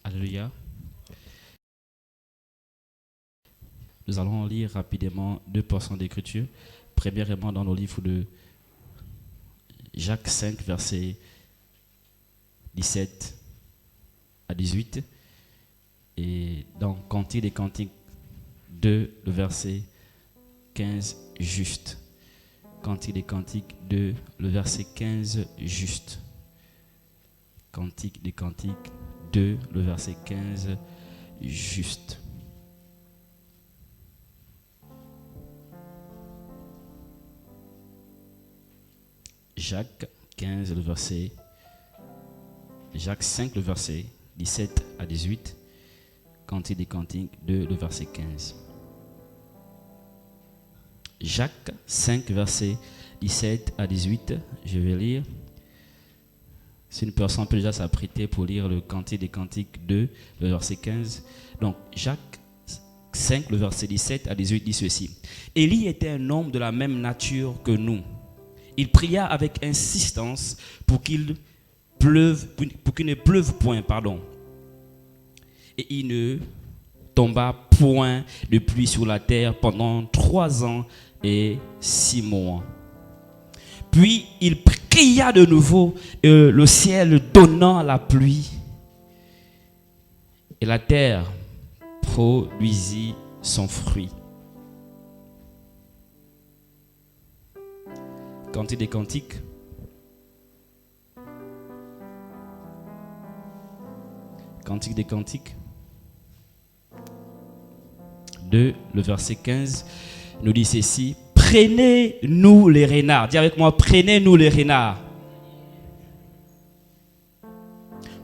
Alléluia. Nous allons lire rapidement deux portions d'écriture. Premièrement, dans le livre de Jacques 5, versets 17 à 18. Et dans Cantique des Cantiques 2, le verset 15 juste. Cantique des Cantiques 2, le verset 15 juste. Cantique des Cantiques 2, le verset 15 juste. Jacques 15, le verset. Jacques 5, le verset 17 à 18. Cantique des Cantiques 2, le verset 15. Jacques 5, verset 17 à 18. Je vais lire. Si une personne peut déjà s'apprêter pour lire le Cantique des Cantiques 2, le verset 15. Donc, Jacques 5, le verset 17 à 18 dit ceci. Élie était un homme de la même nature que nous. Il pria avec insistance pour qu'il ne pleuve point, Et il ne tomba point de pluie sur la terre pendant 3 ans et 6 mois. Puis il pria de nouveau, le ciel donnant la pluie, et la terre produisit son fruit. Cantique des Cantiques. Cantique des Cantiques 2, le verset 15 nous dit ceci. Prenez-nous les renards. Dis avec moi, prenez-nous les renards.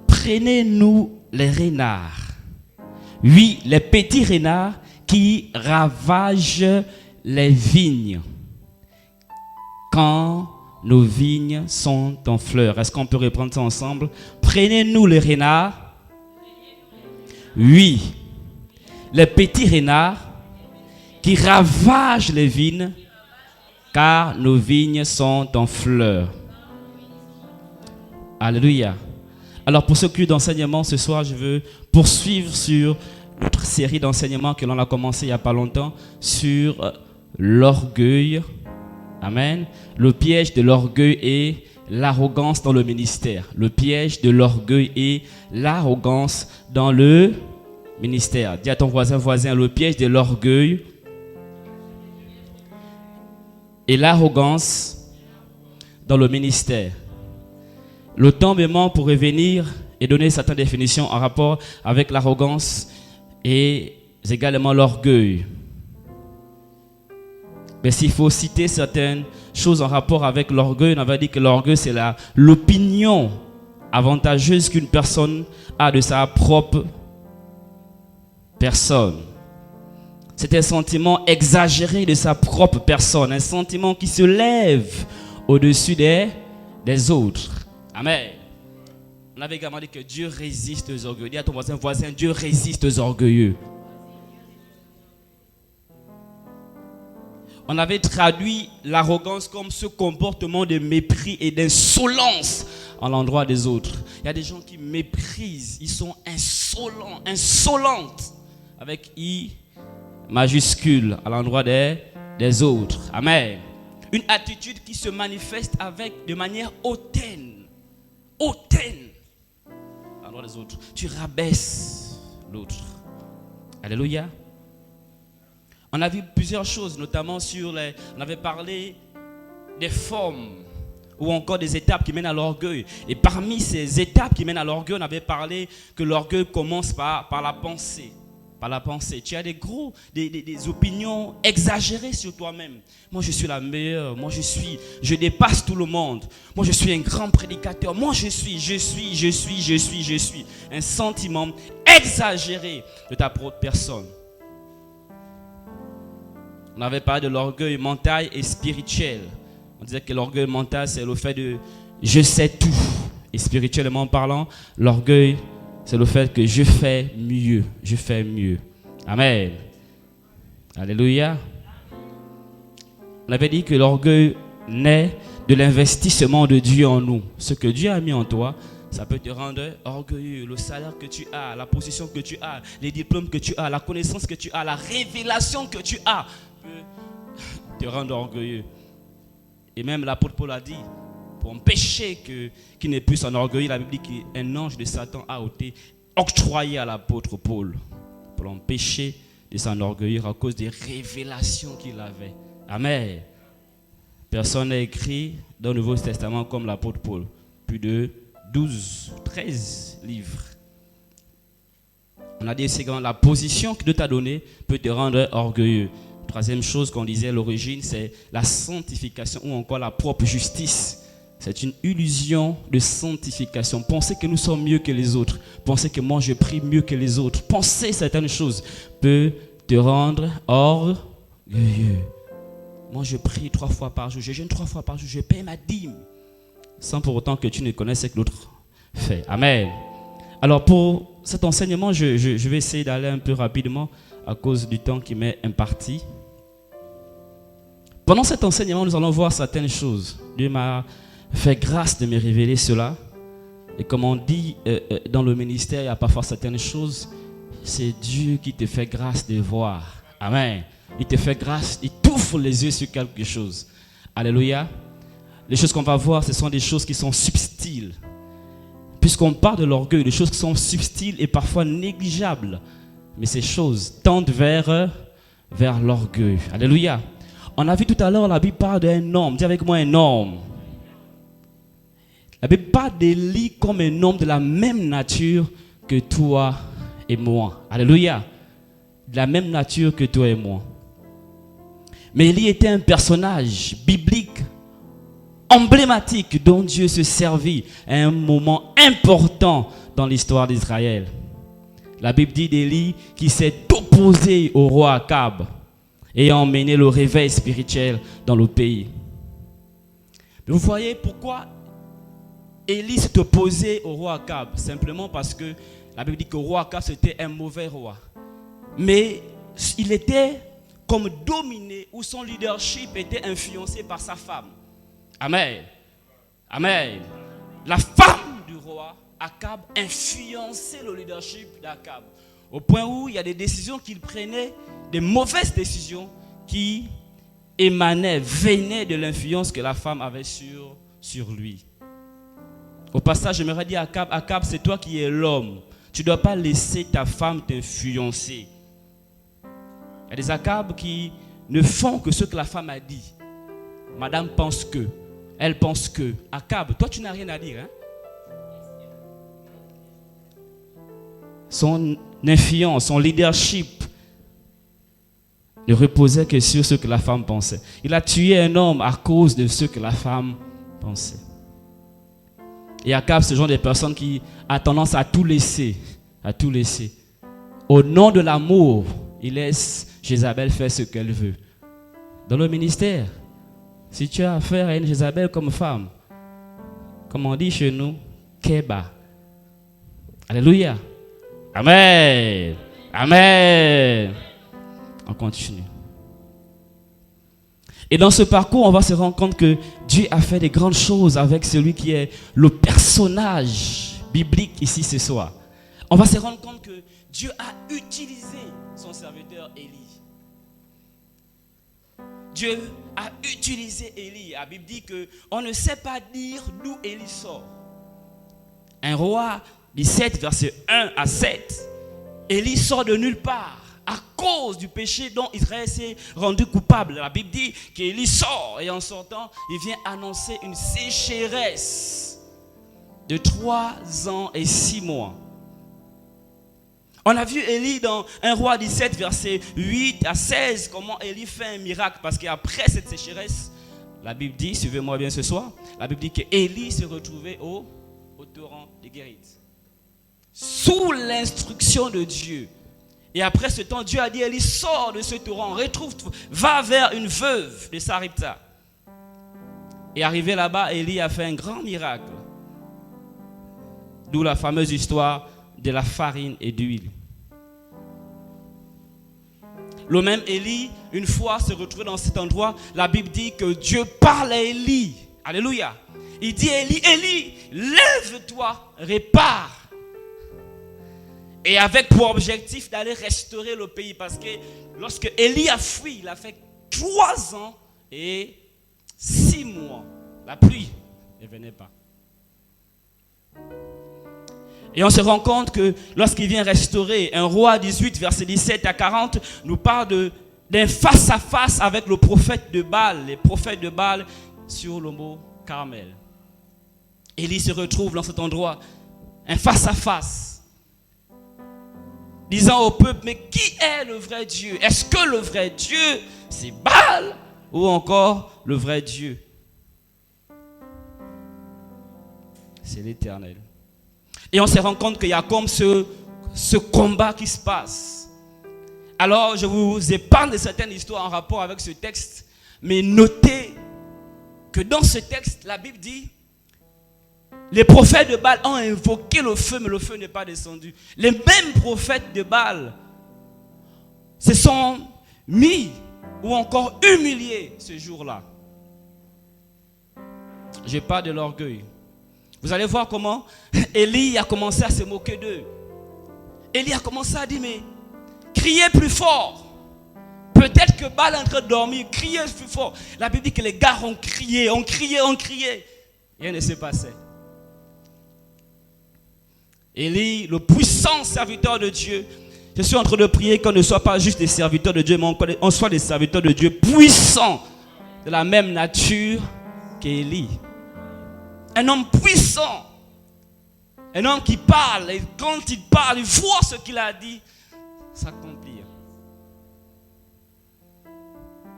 Prenez-nous les renards. Oui, les petits renards qui ravagent les vignes quand nos vignes sont en fleurs. Est-ce qu'on peut reprendre ça ensemble? Prenez-nous les renards. Oui, les petits renards qui ravagent les vignes car nos vignes sont en fleurs. Alléluia. Alors pour ce culte d'enseignement ce soir, je veux poursuivre sur notre série d'enseignements que l'on a commencé il n'y a pas longtemps sur l'orgueil. Amen. Le piège de l'orgueil et l'arrogance dans le ministère. Le piège de l'orgueil et l'arrogance dans le ministère. Dis à ton voisin, le piège de l'orgueil et l'arrogance dans le ministère. Le temps me manque pour revenir et donner certaines définitions en rapport avec l'arrogance et également l'orgueil. Mais s'il faut citer certaines choses en rapport avec l'orgueil, on avait dit que l'orgueil c'est l'opinion avantageuse qu'une personne a de sa propre personne. C'est un sentiment exagéré de sa propre personne, un sentiment qui se lève au-dessus des autres. Amen. On avait également dit que Dieu résiste aux orgueilleux. Dis à ton voisin, Dieu résiste aux orgueilleux. On avait traduit l'arrogance comme ce comportement de mépris et d'insolence à l'endroit des autres. Il y a des gens qui méprisent, ils sont insolents, insolentes, avec I majuscule à l'endroit des autres. Amen. Une attitude qui se manifeste de manière hautaine. Hautaine à l'endroit des autres. Tu rabaisses l'autre. Alléluia. On a vu plusieurs choses, notamment on avait parlé des formes ou encore des étapes qui mènent à l'orgueil. Et parmi ces étapes qui mènent à l'orgueil, on avait parlé que l'orgueil commence par la pensée. Par la pensée. Tu as des opinions exagérées sur toi-même. Moi, je suis la meilleure. Moi, je dépasse tout le monde. Moi, je suis un grand prédicateur. Moi, je suis. Un sentiment exagéré de ta propre personne. On avait parlé de l'orgueil mental et spirituel. On disait que l'orgueil mental, c'est le fait de je sais tout. Et spirituellement parlant, l'orgueil, c'est le fait que je fais mieux. Je fais mieux. Amen. Alléluia. On avait dit que l'orgueil naît de l'investissement de Dieu en nous. Ce que Dieu a mis en toi, Ça peut te rendre orgueilleux. Le salaire que tu as, la position que tu as, les diplômes que tu as, la connaissance que tu as, la révélation que tu as peut te rendre orgueilleux. Et même l'apôtre Paul a dit, pour empêcher qu'il n'ait pu s'enorgueillir, la Bible dit qu'un ange de Satan a été octroyé à l'apôtre Paul pour l'empêcher de s'enorgueillir à cause des révélations qu'il avait. Amen. Personne n'a écrit dans le Nouveau Testament comme l'apôtre Paul. Plus de 12, 13 livres. On a dit c'est quand la position que Dieu t'a donnée peut te rendre orgueilleux. Troisième chose qu'on disait à l'origine, c'est la sanctification ou encore la propre justice. C'est une illusion de sanctification. Penser que nous sommes mieux que les autres. Penser que moi je prie mieux que les autres. Penser certaines choses peut te rendre orgueilleux. Moi je prie 3 fois par jour, je jeûne 3 fois par jour, je paye ma dîme. Sans pour autant que tu ne connaisses ce que l'autre fait. Amen. Alors pour cet enseignement, je vais essayer d'aller un peu rapidement à cause du temps qui m'est imparti. Pendant cet enseignement, nous allons voir certaines choses. Dieu m'a fait grâce de me révéler cela. Et comme on dit dans le ministère, il y a parfois certaines choses, c'est Dieu qui te fait grâce de voir. Amen. Il te fait grâce, il t'ouvre les yeux sur quelque chose. Alléluia. Les choses qu'on va voir, ce sont des choses qui sont subtiles. Puisqu'on parle de l'orgueil, des choses qui sont subtiles et parfois négligeables. Mais ces choses tendent vers l'orgueil. Alléluia. On a vu tout à l'heure, la Bible parle d'un homme. Dis avec moi un homme. La Bible parle d'Élie comme un homme de la même nature que toi et moi. Alléluia. De la même nature que toi et moi. Mais Élie était un personnage biblique, emblématique, dont Dieu se servit à un moment important dans l'histoire d'Israël. La Bible dit d'Élie qui s'est opposé au roi Akab et a emmené le réveil spirituel dans le pays. Mais vous voyez pourquoi Élie s'est opposé au roi Akab? Simplement parce que la Bible dit que le roi Akab c'était un mauvais roi. Mais il était comme dominé, ou son leadership était influencé par sa femme. Amen. Amen. La femme du roi Akab influençait le leadership d'Akab. Au point où il y a des décisions qu'il prenait, des mauvaises décisions qui émanaient, venaient de l'influence que la femme avait sur lui. Au passage, j'aimerais dire à Akab, Akab, c'est toi qui es l'homme. Tu ne dois pas laisser ta femme t'influencer. Il y a des Akab qui ne font que ce que la femme a dit. Madame pense que. Elle pense que. Akab, toi tu n'as rien à dire. Hein? Son influence, son leadership ne reposait que sur ce que la femme pensait. Il a tué un homme à cause de ce que la femme pensait. Et Akab, c'est le genre de personne qui a tendance à tout laisser. À tout laisser. Au nom de l'amour, il laisse Jézabel faire ce qu'elle veut. Dans le ministère, si tu as affaire à une Jézabel comme femme, comme on dit chez nous, Keba. Alléluia. Amen. Amen. On continue. Et dans ce parcours, on va se rendre compte que Dieu a fait des grandes choses avec celui qui est le personnage biblique ici ce soir. On va se rendre compte que Dieu a utilisé son serviteur Élie. Dieu a utilisé Élie. La Bible dit qu'on ne sait pas dire d'où Élie sort. Un roi 17, verset 1 à 7. Élie sort de nulle part à cause du péché dont Israël s'est rendu coupable. La Bible dit qu'Élie sort et en sortant, il vient annoncer une sécheresse de 3 ans et 6 mois. On a vu Élie dans 1 roi 17, verset 8 à 16, comment Élie fait un miracle. Parce qu'après cette sécheresse, la Bible dit, suivez-moi bien ce soir, la Bible dit qu'Élie se retrouvait au torrent de Guérit. Sous l'instruction de Dieu. Et après ce temps, Dieu a dit, Élie, sors de ce torrent, va vers une veuve de Sarepta. Et arrivé là-bas, Élie a fait un grand miracle. D'où la fameuse histoire de la farine et d'huile. Le même Élie, une fois se retrouvé dans cet endroit, la Bible dit que Dieu parle à Élie. Alléluia. Il dit Élie, Élie, lève-toi, répare. Et avec pour objectif d'aller restaurer le pays. Parce que lorsque Élie a fui, il a fait 3 ans et 6 mois. La pluie ne venait pas. Et on se rend compte que lorsqu'il vient restaurer, un roi 18, verset 17 à 40, nous parle d'un face-à-face avec le prophète de Baal, les prophètes de Baal sur le mont Carmel. Élie se retrouve dans cet endroit, un face-à-face, disant au peuple, mais qui est le vrai Dieu? Est-ce que le vrai Dieu, c'est Baal ou encore le vrai Dieu? C'est l'Éternel. Et on se rend compte qu'il y a comme ce combat qui se passe. Alors, je vous épargne de certaines histoires en rapport avec ce texte, mais notez que dans ce texte, la Bible dit, les prophètes de Baal ont invoqué le feu, mais le feu n'est pas descendu. Les mêmes prophètes de Baal se sont mis ou encore humiliés ce jour-là. Je parle de l'orgueil. Vous allez voir comment Élie a commencé à se moquer d'eux. Élie a commencé à dire, mais criez plus fort. Peut-être que Baal est en train de dormir, criez plus fort. La Bible dit que les gars ont crié, ont crié, ont crié. Rien ne s'est passé. Élie, le puissant serviteur de Dieu, je suis en train de prier qu'on ne soit pas juste des serviteurs de Dieu, mais on soit des serviteurs de Dieu puissants, de la même nature qu'Élie. Un homme puissant, un homme qui parle, et quand il parle, il voit ce qu'il a dit s'accomplir.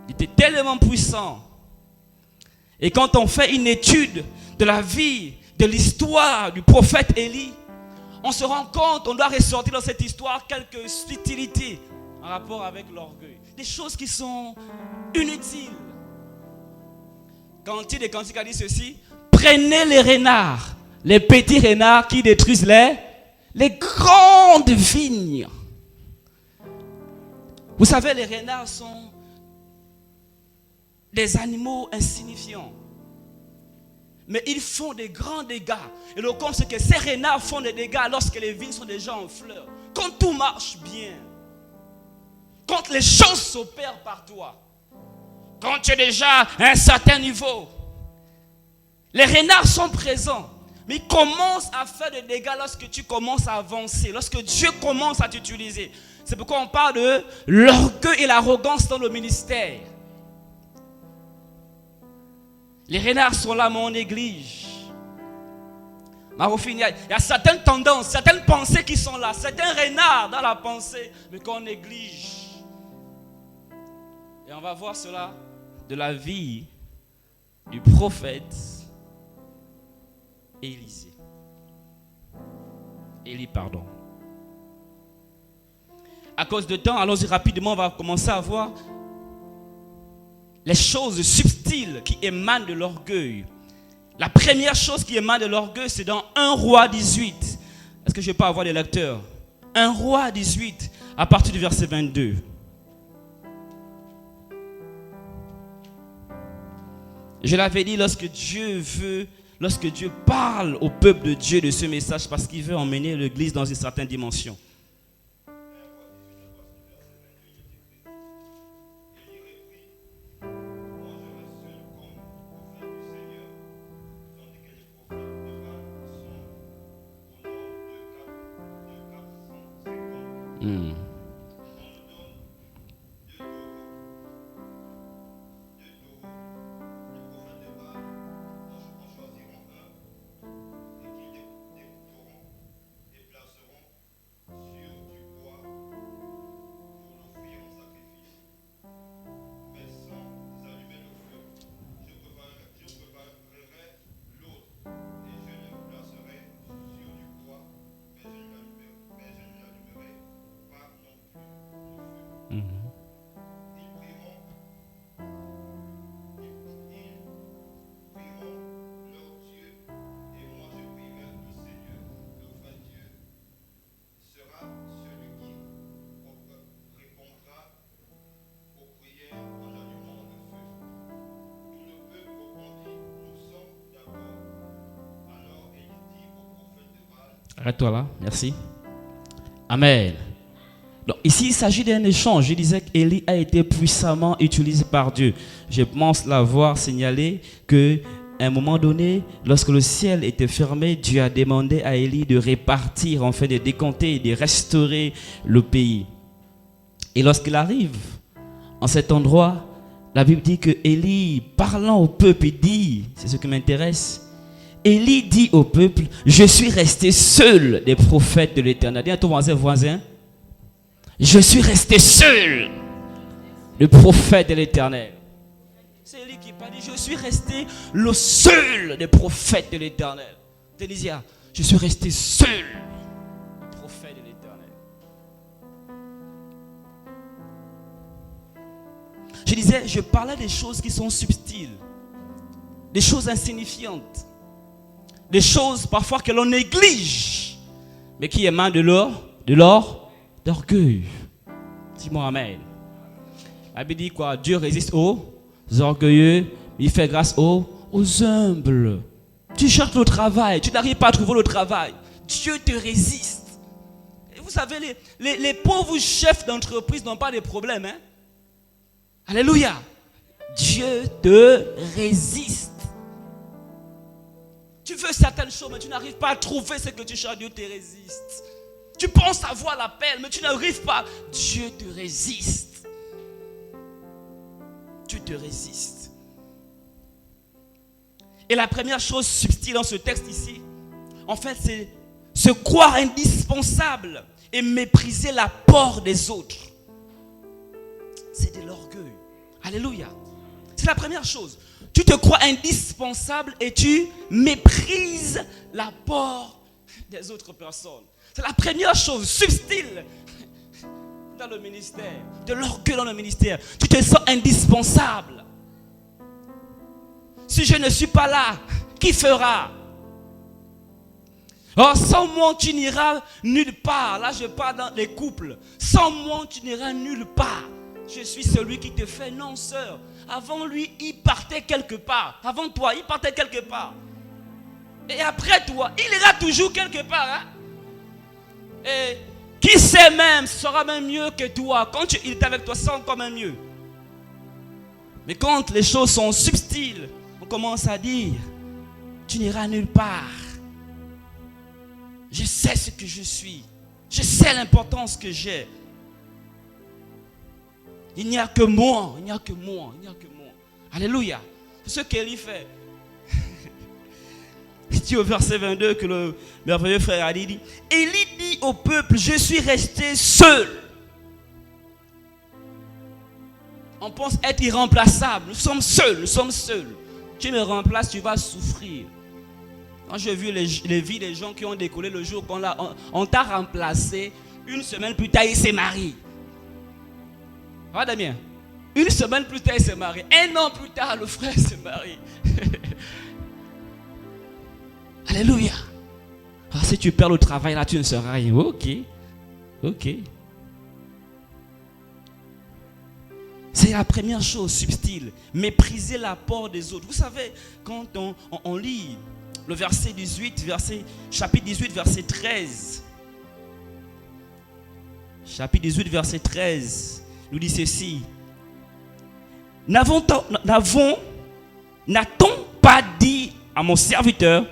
Il était tellement puissant. Et quand on fait une étude de la vie, de l'histoire du prophète Élie, on se rend compte, on doit ressortir dans cette histoire quelques subtilités en rapport avec l'orgueil. Des choses qui sont inutiles. Cantique des Cantiques a dit ceci: prenez les renards, les petits renards qui détruisent les grandes vignes. Vous savez, les renards sont des animaux insignifiants. Mais ils font des grands dégâts. Et le compte, c'est que ces renards font des dégâts lorsque les vignes sont déjà en fleurs. Quand tout marche bien. Quand les choses s'opèrent par toi. Quand tu es déjà à un certain niveau. Les renards sont présents. Mais ils commencent à faire des dégâts lorsque tu commences à avancer. Lorsque Dieu commence à t'utiliser. C'est pourquoi on parle de l'orgueil et l'arrogance dans le ministère. Les renards sont là, mais on néglige. Marofine, il y a certaines tendances, certaines pensées qui sont là, certains renards dans la pensée, mais qu'on néglige. Et on va voir cela de la vie du prophète Élisée. Élie, pardon. À cause de temps, allons-y rapidement, on va commencer à voir les choses subtiles qui émanent de l'orgueil. La première chose qui émane de l'orgueil, c'est dans 1 Roi 18. Est-ce que je peux avoir des lecteurs? 1 Roi 18, à partir du verset 22. Je l'avais dit, lorsque Dieu parle au peuple de Dieu de ce message, parce qu'il veut emmener l'Église dans une certaine dimension. Arrête-toi là, merci. Amen. Donc ici, il s'agit d'un échange. Je disais qu'Élie a été puissamment utilisé par Dieu. Je pense l'avoir signalé qu'à un moment donné, lorsque le ciel était fermé, Dieu a demandé à Élie de répartir, en fait, de décompter, de restaurer le pays. Et lorsqu'il arrive en cet endroit, la Bible dit que Élie, parlant au peuple, dit, c'est ce qui m'intéresse, Élie dit au peuple, je suis resté seul des prophètes de l'Éternel. Dis à ton voisin, je suis resté seul des prophètes de l'Éternel. C'est Élie qui parle, je suis resté le seul des prophètes de l'Éternel. Délicia, je suis resté seul prophète de l'Éternel. Je disais, je parlais des choses qui sont subtiles, des choses insignifiantes, des choses parfois que l'on néglige, mais qui émanent de l'orgueil. Dis-moi amen. La Bible dit quoi? Dieu résiste aux orgueilleux, il fait grâce aux humbles. Tu cherches le travail, tu n'arrives pas à trouver le travail, Dieu te résiste. Et vous savez, les pauvres chefs d'entreprise n'ont pas de problème. Hein? Alléluia. Dieu te résiste. Tu veux certaines choses, mais tu n'arrives pas à trouver ce que tu cherches. Dieu te résiste. Tu penses avoir l'appel, mais tu n'arrives pas. Dieu te résiste. Dieu te résiste. Et la première chose subtile dans ce texte ici, en fait, c'est se croire indispensable et mépriser l'apport des autres. C'est de l'orgueil. Alléluia. C'est la première chose. Tu te crois indispensable et tu méprises l'apport des autres personnes. C'est la première chose subtile dans le ministère. De l'orgueil dans le ministère. Tu te sens indispensable. Si je ne suis pas là, qui fera? Oh, sans moi, tu n'iras nulle part. Là, je parle dans les couples. Sans moi, tu n'iras nulle part. Je suis celui qui te fait. Non, sœur. Avant lui, il partait quelque part. Avant toi, il partait quelque part. Et après toi, il ira toujours quelque part. Hein? Et qui sait même, sera même mieux que toi. Quand il est avec toi, c'est encore même mieux. Mais quand les choses sont subtiles, on commence à dire, tu n'iras nulle part. Je sais ce que je suis. Je sais l'importance que j'ai. Il n'y a que moi, il n'y a que moi, il n'y a que moi. Alléluia. C'est ce qu'Élie fait. Il dit au verset 22 que le merveilleux frère Ali dit, Élie dit au peuple, je suis resté seul. On pense être irremplaçable. Nous sommes seuls, nous sommes seuls. Tu me remplaces, tu vas souffrir. Quand j'ai vu les vies des gens qui ont décollé le jour on t'a remplacé, une semaine plus tard, il s'est marié. Ah, Damien, une semaine plus tard, il s'est marié. Un an plus tard, le frère s'est marié. Alléluia. Alors, si tu perds le travail, là, tu ne seras rien. Ok. C'est la première chose subtile. Mépriser l'apport des autres. Vous savez, quand on lit le verset 18, chapitre 18, verset 13. Chapitre 18, verset 13. Nous dit ceci. N'a-t-on pas dit à mon serviteur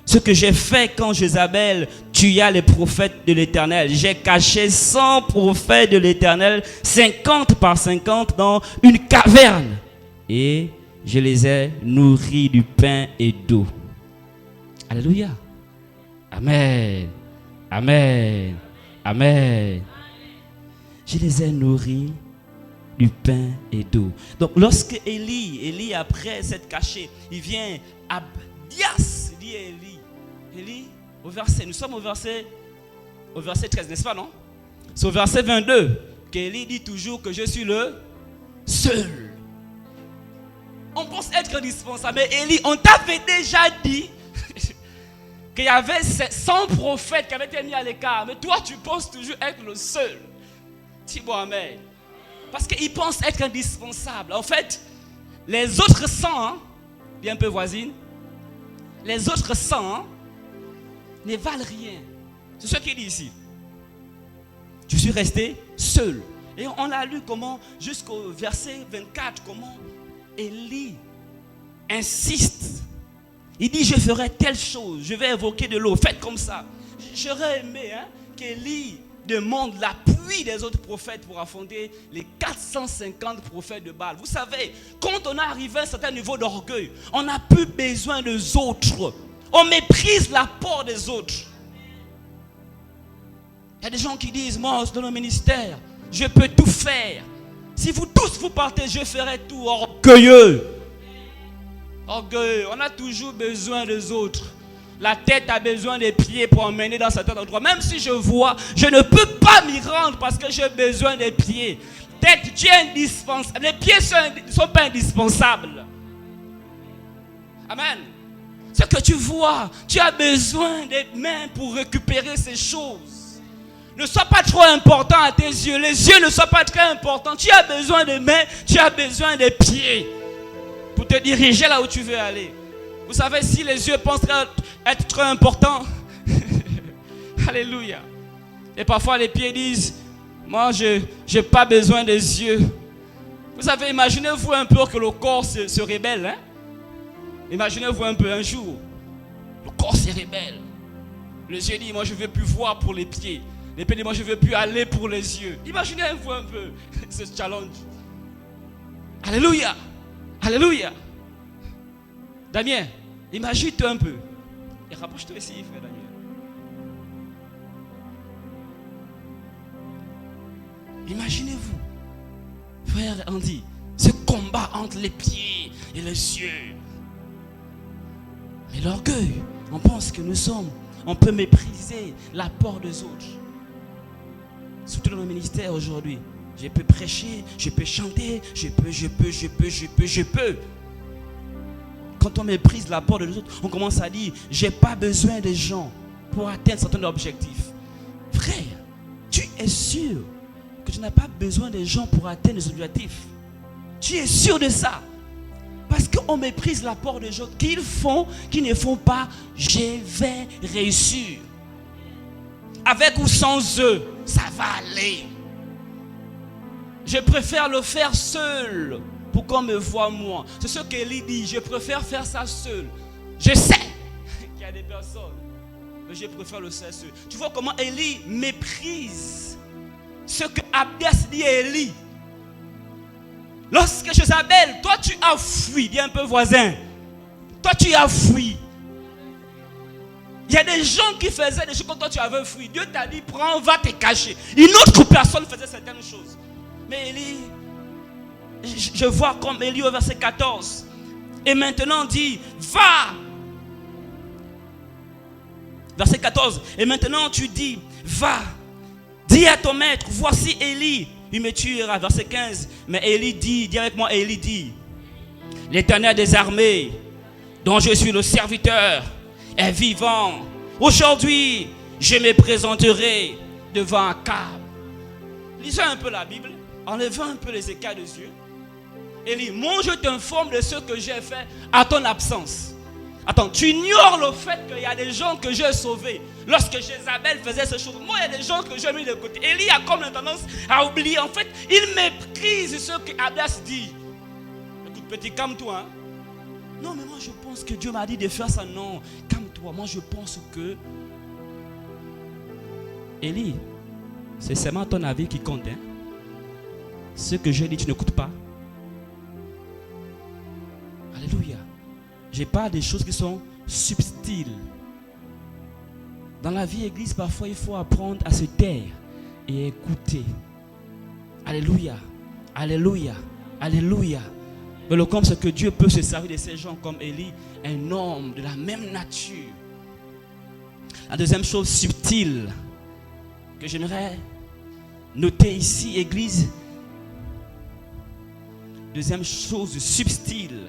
ce que j'ai fait quand Jézabel tua les prophètes de l'Éternel? J'ai caché 100 prophètes de l'Éternel, 50 par 50 dans une caverne. Et je les ai nourris du pain et d'eau. Alléluia. Amen. Amen. Amen. Je les ai nourris du pain et d'eau. Donc lorsque Élie après s'être caché, il vient Abdias, dit Élie, nous sommes au verset 13, n'est-ce pas, non? C'est au verset 22 qu'Élie dit toujours que je suis le seul. On pense être indispensable, mais Élie, on t'avait déjà dit qu'il y avait 100 prophètes qui avaient été mis à l'écart, mais toi tu penses toujours être le seul. Dis-moi amen. Parce qu'ils pensent être indispensables. En fait, les autres 100, dis un peu voisine, les autres 100 ne valent rien. C'est ce qu'il dit ici. Je suis resté seul. Et on a lu comment, jusqu'au verset 24, comment Élie insiste. Il dit, je ferai telle chose, je vais évoquer de l'eau, faites comme ça. J'aurais aimé qu'Élie demande l'appui des autres prophètes pour affronter les 450 prophètes de Baal. Vous savez, quand on est arrivé à un certain niveau d'orgueil, on n'a plus besoin des autres. On méprise l'apport des autres. Il y a des gens qui disent, moi, dans le ministère, je peux tout faire. Si vous tous vous partez, je ferai tout. Orgueilleux. Orgueilleux. On a toujours besoin des autres. La tête a besoin des pieds pour emmener dans certains endroits. Même si je vois, je ne peux pas m'y rendre parce que j'ai besoin des pieds. Tête, tu es indispensable. Les pieds ne sont pas indispensables. Amen. Ce que tu vois, tu as besoin des mains pour récupérer ces choses. Ne sois pas trop important à tes yeux. Les yeux ne soient pas très importants. Tu as besoin des mains, tu as besoin des pieds pour te diriger là où tu veux aller. Vous savez, si les yeux pensent être trop importants, alléluia. Et parfois les pieds disent, moi je n'ai pas besoin des yeux. Vous savez, imaginez-vous un peu que le corps se rébelle. Hein? Imaginez-vous un peu un jour, le corps se rébelle. Les yeux disent, moi je ne veux plus voir pour les pieds. Les pieds disent, moi je ne veux plus aller pour les yeux. Imaginez-vous un peu ce challenge. Alléluia. Alléluia. Damien, imagine-toi un peu. Et rapproche-toi ici, frère Damien. Imaginez-vous, frère Andy, ce combat entre les pieds et les yeux. Mais l'orgueil, on pense que on peut mépriser l'apport des autres. Surtout dans le ministère aujourd'hui. Je peux prêcher, je peux chanter, je peux. Quand on méprise l'apport des autres, on commence à dire, j'ai pas besoin des gens pour atteindre certains objectifs. Frère, tu es sûr que tu n'as pas besoin des gens pour atteindre les objectifs? Tu es sûr de ça? Parce qu'on méprise l'apport des gens qu'ils font, qu'ils ne font pas, je vais réussir. Avec ou sans eux, ça va aller. Je préfère le faire seul pour qu'on me voie moi. C'est ce qu'Élie dit, je préfère faire ça seul. Je sais qu'il y a des personnes, mais je préfère le faire seul. Tu vois comment Élie méprise ce que Abdias dit à Élie. Lorsque Jézabel, toi tu as fui, dis un peu voisin, toi tu as fui. Il y a des gens qui faisaient des choses quand toi tu avais fui. Dieu t'a dit, prends, va te cacher. Une autre personne faisait certaines choses. Mais Élie, je vois comme Élie au verset 14. Et maintenant dit, va. Verset 14. Et maintenant tu dis, va. Dis à ton maître, voici Élie. Il me tuera. Verset 15. Mais Élie dit, dis avec moi, Élie dit, l'Éternel des armées, dont je suis le serviteur, est vivant. Aujourd'hui, je me présenterai devant Akab. Lisez un peu la Bible, enlevez un peu les écailles des yeux. Élie, moi je t'informe de ce que j'ai fait à ton absence. Attends, tu ignores le fait qu'il y a des gens que j'ai sauvés. Lorsque Jézabel faisait ces choses, moi il y a des gens que j'ai mis de côté. Élie a comme la tendance à oublier. En fait, il méprise ce que Abdias dit. Écoute petit, calme-toi. Hein? Non, mais moi je pense que Dieu m'a dit de faire ça. Non, calme-toi. Moi je pense que... Élie, c'est seulement ton avis qui compte. Hein? Ce que j'ai dit, tu n'écoutes pas. Alléluia. Je parle des choses qui sont subtiles. Dans la vie église, parfois il faut apprendre à se taire et écouter. Alléluia. Alléluia. Alléluia. Mais le comble, c'est que Dieu peut se servir de ces gens comme Élie, un homme de la même nature. La deuxième chose subtile que j'aimerais noter ici, église. Deuxième chose subtile,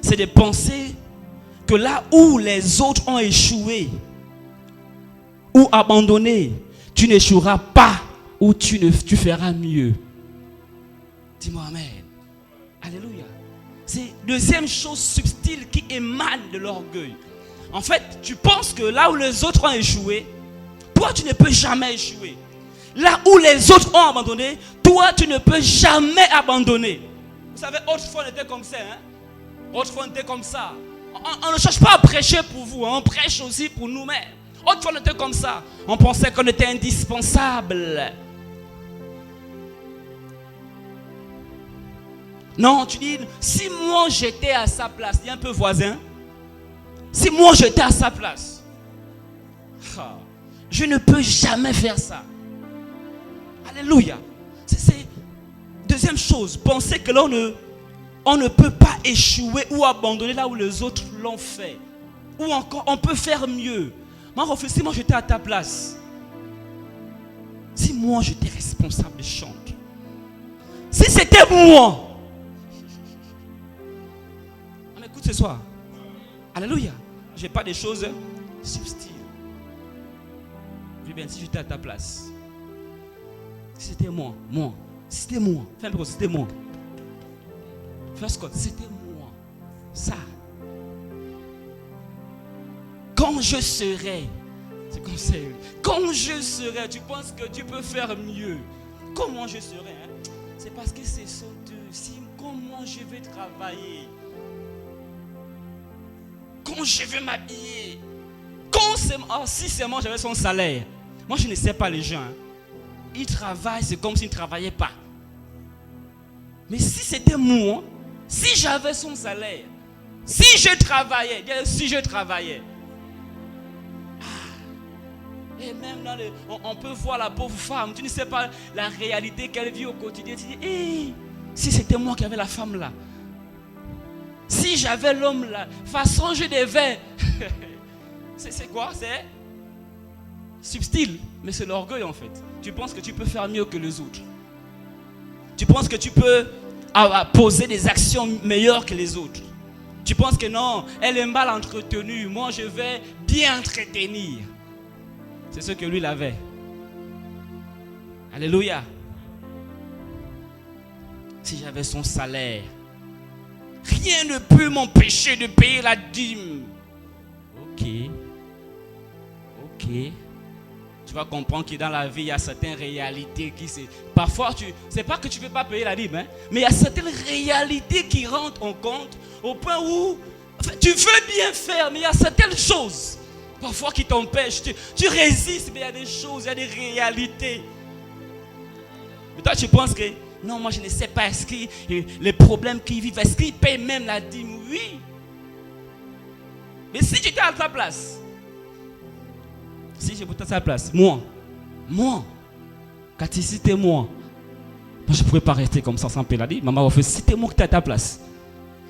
c'est de penser que là où les autres ont échoué ou abandonné, tu n'échoueras pas ou tu feras mieux. Dis-moi amen. Alléluia. C'est la deuxième chose subtile qui émane de l'orgueil. En fait, tu penses que là où les autres ont échoué, toi, tu ne peux jamais échouer. Là où les autres ont abandonné, toi, tu ne peux jamais abandonner. Vous savez, autrefois, on était comme ça. Autrefois, on était comme ça. On ne cherche pas à prêcher pour vous. On prêche aussi pour nous-mêmes. Autrefois, on était comme ça. On pensait qu'on était indispensable. Non, tu dis, si moi j'étais à sa place, dis un peu voisin. Si moi j'étais à sa place, je ne peux jamais faire ça. Alléluia. C'est deuxième chose, penser que l'on ne peut pas échouer ou abandonner là où les autres l'ont fait. Ou encore, on peut faire mieux. Si moi j'étais à ta place, si moi j'étais responsable des chants, si c'était moi, on écoute ce soir. Alléluia. Je n'ai pas des choses subtiles. Bien, si j'étais à ta place, si c'était moi, c'était moi. Fais un peu, c'était moi. First code, c'était moi. Ça. Quand je serai, c'est comme ça. Quand je serai, tu penses que tu peux faire mieux. Comment je serai, c'est parce que c'est sauteux. Comment je vais travailler? Quand je vais m'habiller? Si seulement j'avais son salaire. Moi, je ne sais pas les gens. Ils travaillent, c'est comme s'ils ne travaillaient pas. Mais si c'était moi, si j'avais son salaire, si je travaillais, et même on peut voir la pauvre femme, tu ne sais pas la réalité qu'elle vit au quotidien. Tu dis, si c'était moi qui avais la femme là, si j'avais l'homme là, façon je devais. C'est quoi? C'est subtil, mais c'est l'orgueil en fait. Tu penses que tu peux faire mieux que les autres. Tu penses que tu peux poser des actions meilleures que les autres. Tu penses que non, elle est mal entretenue. Moi, je vais bien entretenir. C'est ce que lui il avait. Alléluia. Si j'avais son salaire, rien ne peut m'empêcher de payer la dîme. Ok. Tu vas comprendre que dans la vie, il y a certaines réalités qui parfois, c'est pas que tu ne veux pas payer la dîme, mais il y a certaines réalités qui rentrent en compte au point où tu veux bien faire, mais il y a certaines choses parfois qui t'empêchent. Tu résistes, mais il y a des choses, il y a des réalités. Mais toi, tu penses que non, moi je ne sais pas, est-ce que les problèmes qu'ils vivent, est-ce qu'ils payent même la dîme? Oui. Mais si tu étais à ta place, si j'étais à ta place, moi, quand c'était moi, je ne pourrais pas rester comme ça sans payer la dîme. Maman, si c'était moi qui étais à ta place,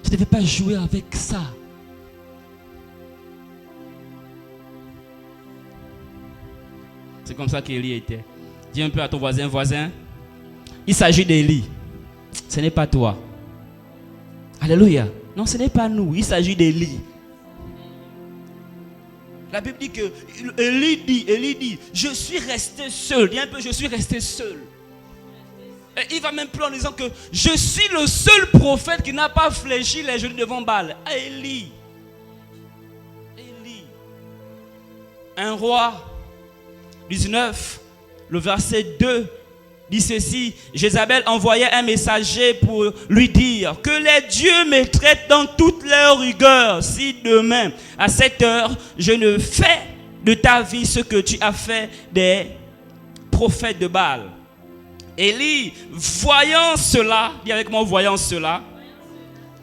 je ne devais pas jouer avec ça. C'est comme ça qu'Élie était. Dis un peu à ton voisin, il s'agit d'Élie. Ce n'est pas toi. Alléluia. Non, ce n'est pas nous. Il s'agit d'Élie. La Bible dit que Élie dit, je suis resté seul. Dis un peu, je suis resté seul. Et il va même plus en disant que je suis le seul prophète qui n'a pas fléchi les genoux devant Baal. Élie. 1 Roi 19, le verset 2 dit ceci. Jézabel envoyait un messager pour lui dire que les dieux me traitent dans toute leur rigueur si demain à cette heure je ne fais de ta vie ce que tu as fait des prophètes de Baal. Élie, voyant cela, dis avec moi, voyant cela,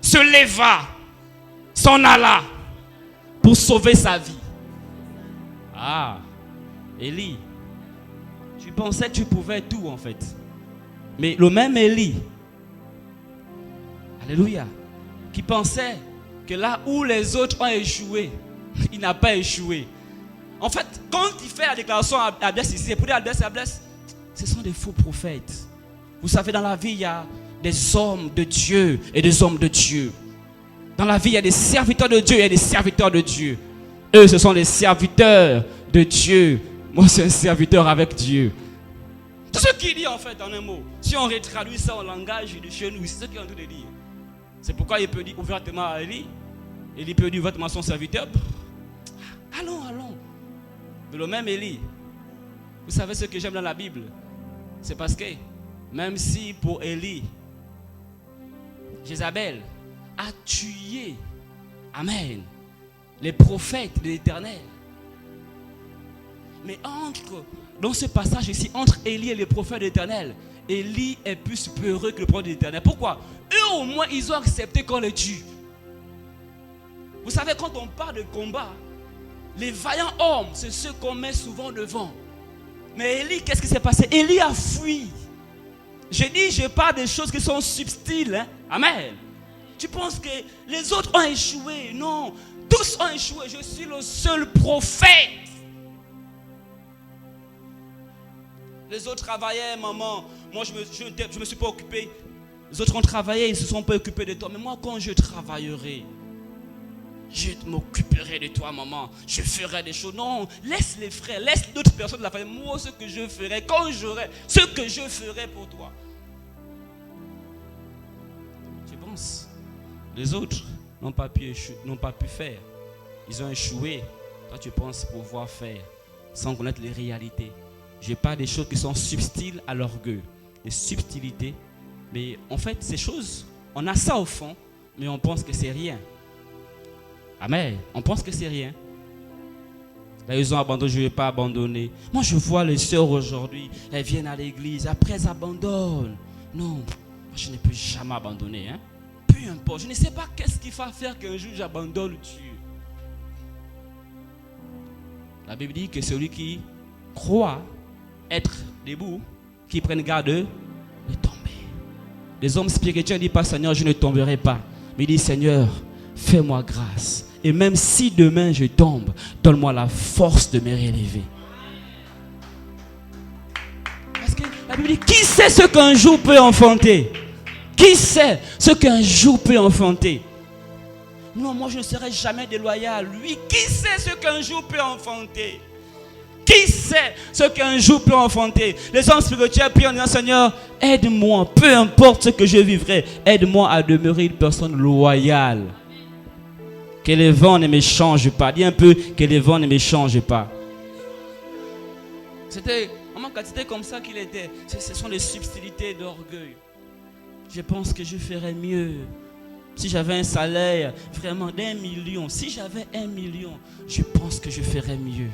se leva, s'en alla pour sauver sa vie. Élie, tu pensais que tu pouvais tout en fait. Mais le même Élie, alléluia, qui pensait que là où les autres ont échoué, il n'a pas échoué. En fait, quand il fait la déclaration à Abdès ici, pour dire Abdès, ce sont des faux prophètes. Vous savez, dans la vie, il y a des hommes de Dieu et des hommes de Dieu. Dans la vie, il y a des serviteurs de Dieu et des serviteurs de Dieu. Eux, ce sont les serviteurs de Dieu. Moi, c'est un serviteur avec Dieu. Tout ce qu'il dit en fait en un mot, si on retraduit ça en langage de chez nous, c'est ce qu'il est en train de dire. C'est pourquoi il peut dire ouvertement à Élie. Élie peut dire ouvertement à son serviteur. Allons, allons. Mais le même Élie, vous savez ce que j'aime dans la Bible? C'est parce que, même si pour Élie, Jézabel a tué, amen, les prophètes de l'Éternel. Mais dans ce passage ici, entre Élie et les prophètes de l'Éternel, Élie est plus supérieur que le prophète de l'Éternel. Pourquoi? Eux au moins, ils ont accepté qu'on les tue. Vous savez, quand on parle de combat, les vaillants hommes, c'est ceux qu'on met souvent devant. Mais Élie, qu'est-ce qui s'est passé? Élie a fui. J'ai dit, je parle des choses qui sont subtiles. Hein? Amen. Tu penses que les autres ont échoué? Non, tous ont échoué. Je suis le seul prophète. Les autres travaillaient, maman. Moi, je me suis pas occupé. Les autres ont travaillé, ils ne se sont pas occupés de toi. Mais moi, quand je travaillerai, je m'occuperai de toi, maman. Je ferai des choses. Non, laisse les frères, laisse d'autres personnes de la famille. Moi, ce que je ferai, quand j'aurai, ce que je ferai pour toi. Tu penses? Les autres n'ont pas pu faire. Ils ont échoué. Toi, tu penses pouvoir faire sans connaître les réalités. Je parle des choses qui sont subtiles à l'orgueil. Des subtilités. Mais en fait, ces choses, on a ça au fond, mais on pense que c'est rien. Amen. On pense que c'est rien. Là, ils ont abandonné, je ne vais pas abandonner. Moi, je vois les sœurs aujourd'hui, elles viennent à l'église, après elles abandonnent. Non, moi, je ne peux jamais abandonner. Hein? Peu importe, je ne sais pas qu'est-ce qu'il va faire qu'un jour j'abandonne Dieu. La Bible dit que celui qui croit être debout, qui prenne garde de tomber. Les hommes spirituels ne disent pas, Seigneur, je ne tomberai pas. Mais ils disent, Seigneur, fais-moi grâce. Et même si demain je tombe, donne-moi la force de me relever. Parce que la Bible dit, qui sait ce qu'un jour peut enfanter? Qui sait ce qu'un jour peut enfanter? Non, moi je ne serai jamais déloyal. Lui, qui sait ce qu'un jour peut enfanter? Qui sait ce qu'un jour peut enfanter? Les hommes spirituels prient en disant, Seigneur, aide-moi, peu importe ce que je vivrai, aide-moi à demeurer une personne loyale. Que les vents ne me changent pas. Dis un peu, que les vents ne me changent pas. C'était comme ça qu'il était. Ce sont les subtilités d'orgueil. Je pense que je ferais mieux. Si j'avais un salaire vraiment d'1 million, si j'avais 1 million, je pense que je ferais mieux.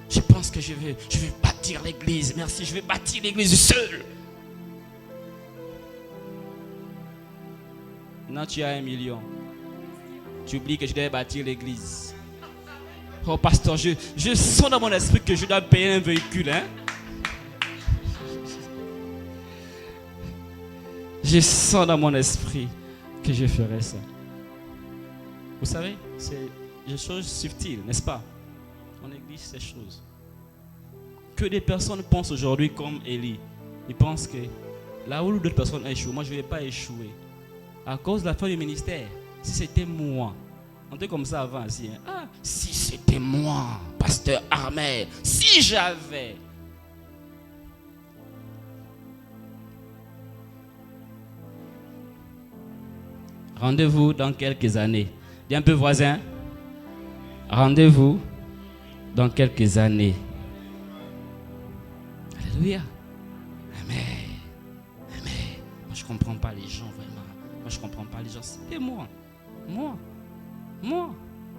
Je pense que je vais bâtir l'église. Merci, je vais bâtir l'église seul. Maintenant, tu as 1 million. Tu oublies que je devais bâtir l'église. Oh, pasteur, je sens dans mon esprit que je dois payer un véhicule. Hein? Je sens dans mon esprit que je ferai ça. Vous savez, c'est des choses subtiles, n'est-ce pas? On néglige ces choses. Que des personnes pensent aujourd'hui comme Élie. Ils pensent que là où d'autres personnes échouent, moi je ne vais pas échouer. À cause de la fin du ministère. Si c'était moi. On était comme ça avant aussi. Hein? Ah, si c'était moi, pasteur Armel. Si j'avais. Rendez-vous dans quelques années. Dis un peu voisin. Rendez-vous dans quelques années. Alléluia. Amen. Amen. Moi, je ne comprends pas les gens, vraiment. Moi, je ne comprends pas les gens. C'était moi. Moi.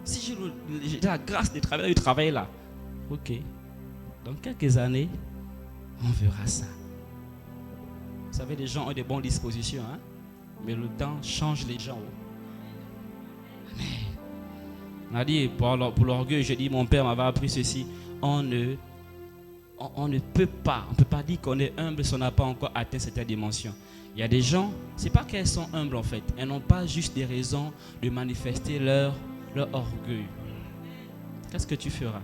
Si j'ai la grâce de travailler, de travailler là. Ok. Dans quelques années, on verra ça. Vous savez, les gens ont de bonnes dispositions, hein? Mais le temps change les gens. Amen. On a dit, pour l'orgueil, j'ai dit, mon père m'avait appris ceci. On ne peut pas dire qu'on est humble si on n'a pas encore atteint cette dimension. Il y a des gens, c'est pas qu'elles sont humbles en fait. Elles n'ont pas juste des raisons de manifester leur orgueil. Qu'est-ce que tu feras?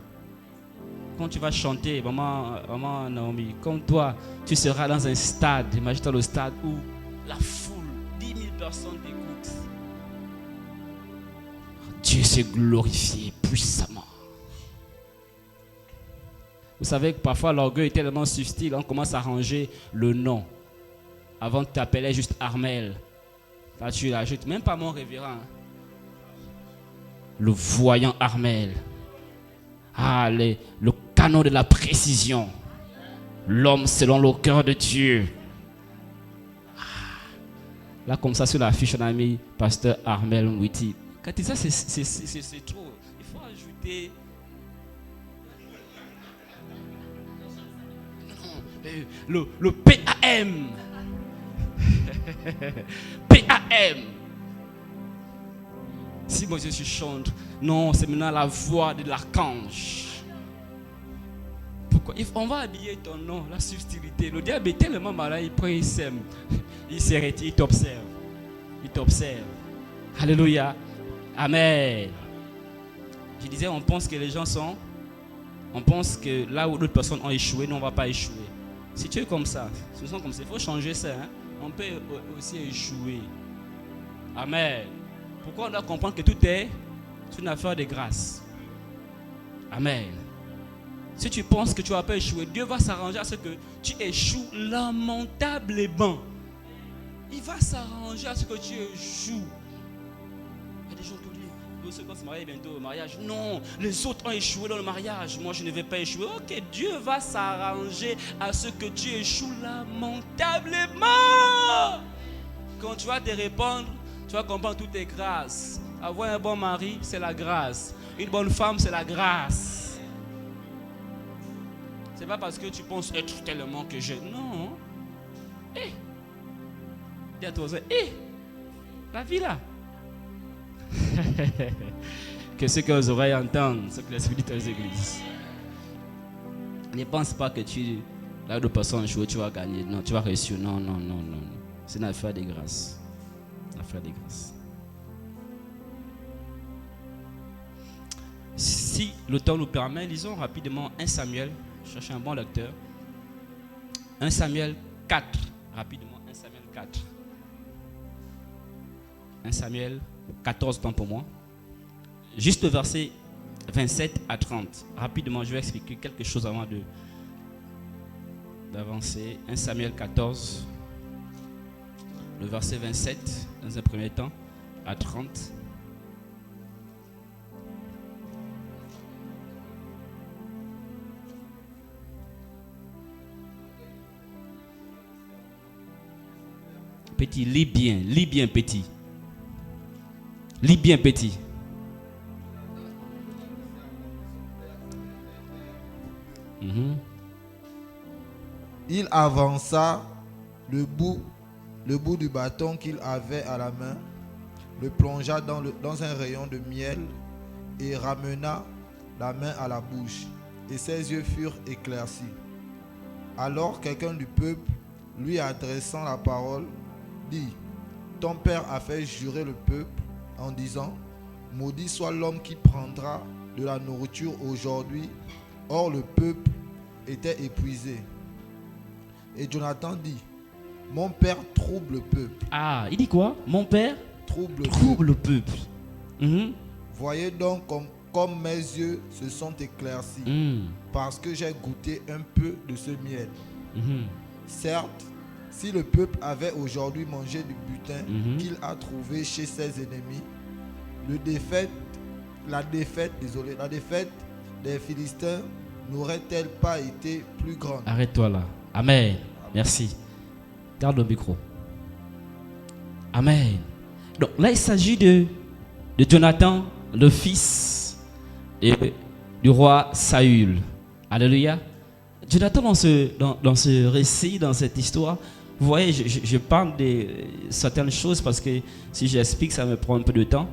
Quand tu vas chanter, maman Naomi, comme toi, tu seras dans un stade, imagine-toi le stade où la foule, 10 000 personnes t'écoutent. Dieu s'est glorifié puissamment. Vous savez que parfois l'orgueil est tellement subtil, on commence à ranger le nom. Avant tu t'appelais juste Armel. Là tu l'ajoutes, même pas mon révérend. Le voyant Armel. Ah, le canon de la précision. L'homme selon le cœur de Dieu. Là, comme ça, sur la fiche, on a mis Pasteur Armel Mwiti. Quand tu dis ça, c'est trop. Il faut ajouter. Non, le PAM. PAM. Si moi je chante, non, c'est maintenant la voix de l'archange. Pourquoi? On va habiller ton nom, la subtilité. Le diable est tellement malin, il prend, il sème. Il s'arrête, il t'observe. Il t'observe. Alléluia. Amen. Je disais, on pense que les gens sont. On pense que là où d'autres personnes ont échoué, nous on ne va pas échouer. Si tu es comme ça, ce sont comme ça. Il faut changer ça. Hein? On peut aussi échouer. Amen. Pourquoi on doit comprendre que tout est une affaire de grâce? Amen. Si tu penses que tu ne vas pas échouer, Dieu va s'arranger à ce que tu échoues lamentablement. Il va s'arranger à ce que tu échoues. Il y a des gens qui disent, ceux qui vont se marier bientôt au mariage. Non, les autres ont échoué dans le mariage. Moi, je ne vais pas échouer. Ok, Dieu va s'arranger à ce que tu échoues lamentablement. Quand tu vas te répondre, tu vas comprendre tout est grâce. Avoir un bon mari, c'est la grâce. Une bonne femme, c'est la grâce. C'est pas parce que tu penses être tellement que je... Non. Dis à toi, la vie là. Que ceux qui ont les oreilles entendent, ce que l'Esprit dit aux églises. Ne pense pas que là où deux personnes jouent, tu vas gagner. Non, tu vas réussir. Non. C'est une affaire de grâce. Une affaire de grâce. Si le temps nous permet, lisons rapidement 1 Samuel. Cherchez un bon lecteur. 1 Samuel 4. Rapidement, 1 Samuel 4. 1 Samuel 14, temps pour moi. Juste le verset 27 à 30. Rapidement, je vais expliquer quelque chose avant d'avancer. 1 Samuel 14, le verset 27, dans un premier temps, à 30. Petit, lis bien petit. Lis bien petit. Il avança le bout du bâton qu'il avait à la main, le plongea dans un rayon de miel et ramena la main à la bouche, et ses yeux furent éclaircis. Alors quelqu'un du peuple, lui adressant la parole, dit: ton père a fait jurer le peuple en disant: maudit soit l'homme qui prendra de la nourriture aujourd'hui. Or le peuple était épuisé. Et Jonathan dit: mon père trouble le peuple. Ah, il dit quoi? Mon père trouble le peuple. Voyez donc comme mes yeux se sont éclaircis, parce que j'ai goûté un peu de ce miel. Certes, si le peuple avait aujourd'hui mangé du butin qu'il a trouvé chez ses ennemis, la défaite des Philistins n'aurait-elle pas été plus grande? Arrête-toi là. Amen. Merci. Garde le micro. Amen. Donc là, il s'agit de Jonathan, le fils du roi Saül. Alléluia. Jonathan, dans ce récit, dans cette histoire, vous voyez, je parle de certaines choses parce que si j'explique, ça me prend un peu de temps.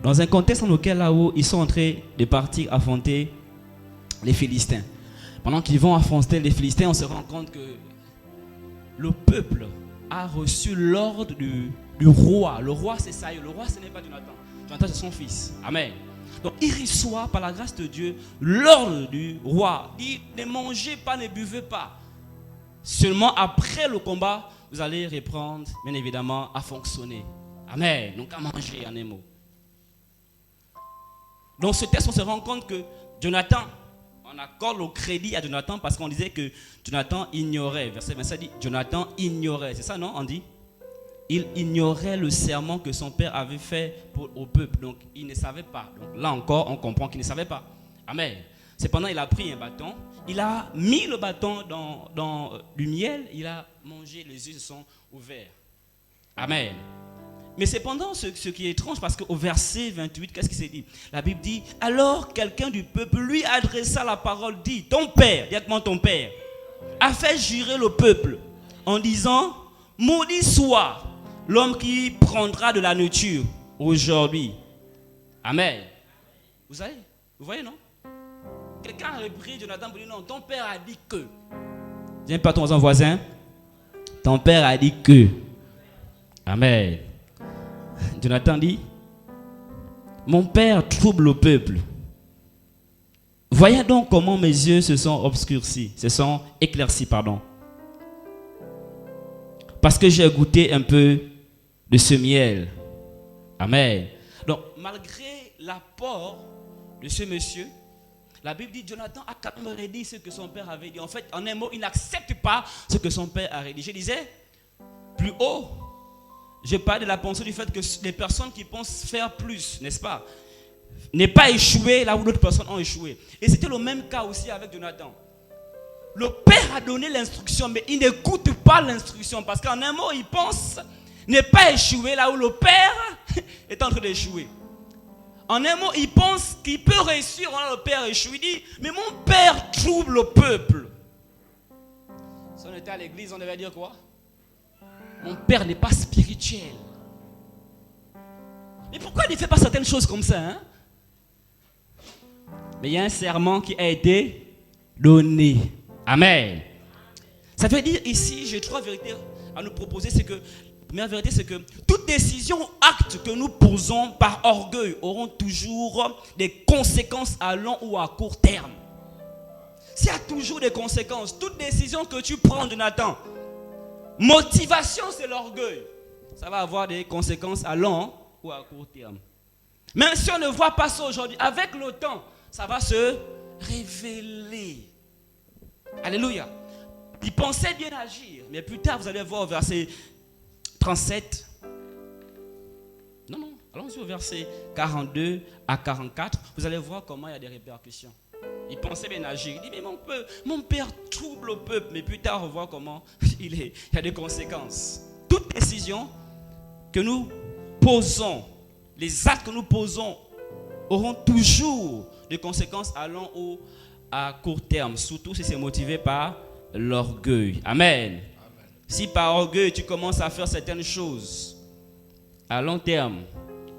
Dans un contexte dans lequel là-haut, ils sont en train de partir affronter les Philistins. Pendant qu'ils vont affronter les Philistins, on se rend compte que le peuple a reçu l'ordre du roi. Le roi, c'est Saül. Le roi, ce n'est pas Jonathan. Jonathan, c'est son fils. Amen. Donc, il reçoit par la grâce de Dieu l'ordre du roi. Il dit: ne mangez pas, ne buvez pas. Seulement après le combat, vous allez reprendre, bien évidemment, à fonctionner. Amen. Donc, à manger, en un mot. Dans ce texte, on se rend compte que Jonathan, on accorde le crédit à Jonathan parce qu'on disait que Jonathan ignorait. Verset 27 dit: Jonathan ignorait. C'est ça, non? On dit: il ignorait le serment que son père avait fait au peuple. Donc, il ne savait pas. Donc, là encore, on comprend qu'il ne savait pas. Amen. Cependant, il a pris un bâton, il a mis le bâton dans du miel, il a mangé, les yeux se sont ouverts. Amen. Mais cependant, ce qui est étrange, parce qu'au verset 28, qu'est-ce qui s'est dit? La Bible dit, alors quelqu'un du peuple lui adressa la parole, dit, ton père, directement ton père, a fait jurer le peuple en disant, maudit soit l'homme qui prendra de la nourriture aujourd'hui. Amen. Vous voyez, non? Quelqu'un a repris Jonathan pour dire, non, ton père a dit que. Viens pas ton voisin. Ton père a dit que. Amen. Jonathan dit, mon père trouble le peuple. Voyez donc comment mes yeux se sont obscurcis, se sont éclaircis, pardon. Parce que j'ai goûté un peu de ce miel. Amen. Donc, malgré l'apport de ce monsieur, la Bible dit Jonathan a quand même redit ce que son père avait dit. En fait, en un mot, il n'accepte pas ce que son père a redit. Je disais, plus haut, je parle de la pensée du fait que les personnes qui pensent faire plus, n'est-ce pas, n'est pas échoué là où d'autres personnes ont échoué. Et c'était le même cas aussi avec Jonathan. Le père a donné l'instruction, mais il n'écoute pas l'instruction parce qu'en un mot, il pense n'est pas échoué là où le père est en train d'échouer. En un mot, il pense qu'il peut réussir là où le père échoue. Il dit, mais mon père trouble le peuple. Si on était à l'église, on devait dire quoi? Mon père n'est pas spirituel. Mais pourquoi il ne fait pas certaines choses comme ça, hein? Mais il y a un serment qui a été donné. Amen. Ça veut dire ici, j'ai trois vérités à nous proposer. C'est que, la première vérité, c'est que toute décision ou acte que nous posons par orgueil auront toujours des conséquences à long ou à court terme. S'il y a toujours des conséquences, toute décision que tu prends, Jonathan, motivation, c'est l'orgueil. Ça va avoir des conséquences à long ou à court terme. Même si on ne voit pas ça aujourd'hui, avec le temps, ça va se révéler. Alléluia. Il pensait bien agir, mais plus tard, vous allez voir au verset 37. Non, allons-y au verset 42 à 44. Vous allez voir comment il y a des répercussions. Il pensait bien agir. Il dit, mais mon père trouble le peuple. Mais plus tard, on voit comment il y a des conséquences. Toute décision que nous posons, les actes que nous posons, auront toujours des conséquences à long ou à court terme. Surtout si c'est motivé par l'orgueil. Amen. Si par orgueil, tu commences à faire certaines choses, à long terme,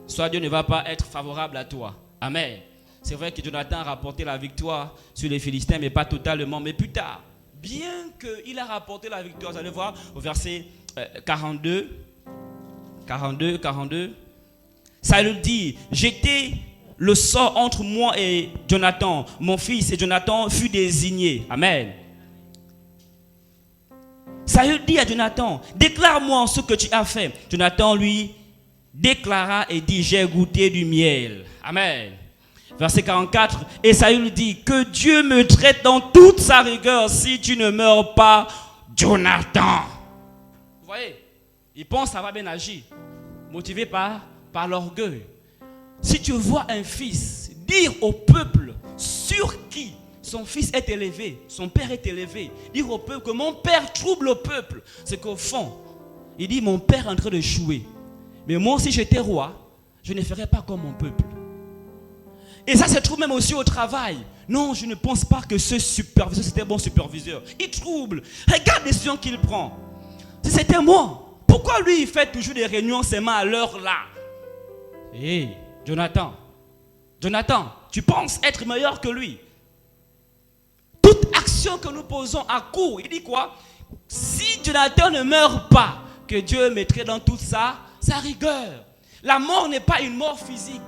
soit Dieu ne va pas être favorable à toi. Amen. C'est vrai que Jonathan a rapporté la victoire sur les Philistins, mais pas totalement. Mais plus tard, bien qu'il a rapporté la victoire, vous allez voir au verset 42, ça lui dit, j'étais le sort entre moi et Jonathan, mon fils, et Jonathan fut désigné. Amen. Saül dit à Jonathan, déclare-moi ce que tu as fait. Jonathan lui déclara et dit, j'ai goûté du miel. Amen. Verset 44, et Saül dit, que Dieu me traite dans toute sa rigueur si tu ne meurs pas, Jonathan. Vous voyez, il pense que ça va bien agir, motivé par l'orgueil. Si tu vois un fils dire au peuple sur qui son fils est élevé, son père est élevé, dire au peuple que mon père trouble le peuple, c'est qu'au fond, il dit mon père est en train de échouer. Mais moi, si j'étais roi, je ne ferais pas comme mon peuple. Et ça se trouve même aussi au travail. Non, je ne pense pas que ce superviseur, c'était un bon superviseur. Il trouble. Regarde les décisions qu'il prend. Si c'était moi, pourquoi lui, il fait toujours des réunions seulement à l'heure là? Hé, Jonathan, tu penses être meilleur que lui. Toute action que nous posons à court, il dit quoi? Si Jonathan ne meurt pas, que Dieu mettrait dans toute sa rigueur. La mort n'est pas une mort physique.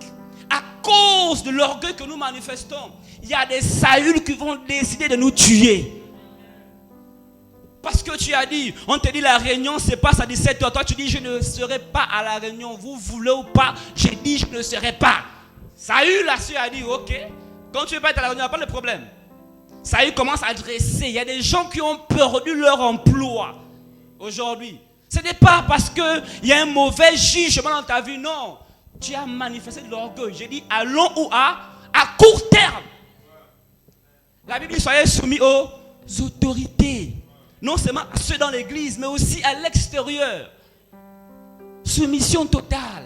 À cause de l'orgueil que nous manifestons, il y a des Saül qui vont décider de nous tuer. Parce que tu as dit, on te dit la réunion se passe à 17h. Toi tu dis je ne serai pas à la réunion. Vous voulez ou pas? J'ai dit je ne serai pas. Saül là-dessus a dit ok. Quand tu ne veux pas être à la réunion, il n'y a pas de problème. Saül commence à dresser. Il y a des gens qui ont perdu leur emploi aujourd'hui. Ce n'est pas parce qu'il y a un mauvais jugement dans ta vie, non. Tu as manifesté de l'orgueil. J'ai dit à long ou à court terme. La Bible dit soyez soumis aux autorités. Non seulement à ceux dans l'église, mais aussi à l'extérieur. Soumission totale.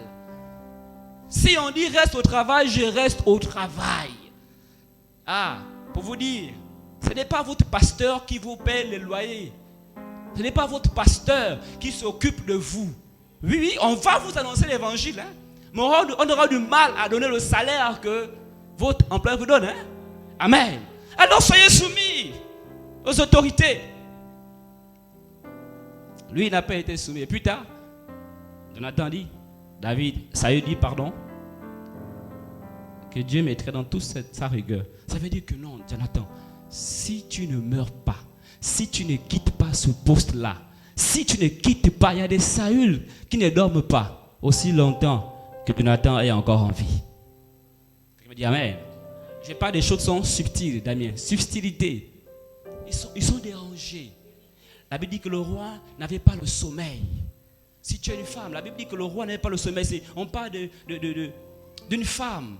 Si on dit reste au travail, je reste au travail. Ah, pour vous dire, ce n'est pas votre pasteur qui vous paie les loyers. Ce n'est pas votre pasteur qui s'occupe de vous. Oui, oui, on va vous annoncer l'évangile. Hein? Mais on aura du mal à donner le salaire que votre employeur vous donne. Hein? Amen. Alors soyez soumis aux autorités. Lui, il n'a pas été soumis. Et plus tard, Jonathan dit, Saül dit, pardon, que Dieu mettrait dans toute sa rigueur. Ça veut dire que non, Jonathan, si tu ne meurs pas, si tu ne quittes pas ce poste-là, si tu ne quittes pas, il y a des Saül qui ne dorment pas aussi longtemps que Jonathan est encore en vie. Je me dis amen. Je parle des choses qui sont subtiles, Damien. Subtilité. Ils sont dérangés. La Bible dit que le roi n'avait pas le sommeil. Si tu es une femme, la Bible dit que le roi n'avait pas le sommeil. On parle d'une femme.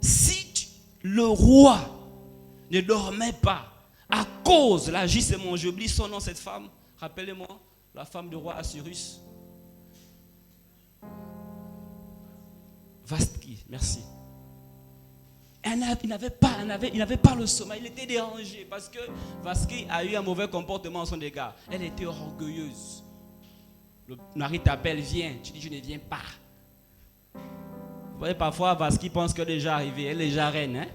Si le roi ne dormait pas à cause, là justement, j'oublie son nom, cette femme, rappelez-moi, la femme du roi Assyrus. Vashti, merci. Il n'avait pas le sommeil, il était dérangé parce que Vashti a eu un mauvais comportement à son égard. Elle était orgueilleuse. Le mari t'appelle, viens, tu dis je ne viens pas. Vous voyez, parfois Vashti pense qu'elle est déjà arrivée, elle est déjà reine. Hein?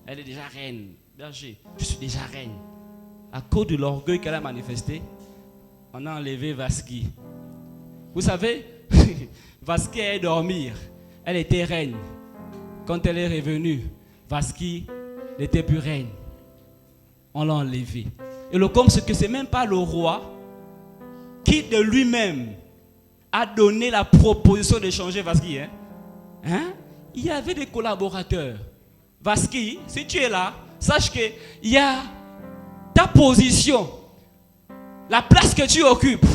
Elle est déjà reine. Berger, je suis déjà reine. À cause de l'orgueil qu'elle a manifesté, on a enlevé Vashti. Vous savez, Vashti allait dormir. Elle était reine. Quand elle est revenue, Vashti n'était plus reine. On l'a enlevée. Et le comble, c'est que ce n'est même pas le roi qui de lui-même a donné la proposition de changer Vashti. Hein? Il y avait des collaborateurs. Vashti, si tu es là, sache qu'il y a ta position, la place que tu occupes.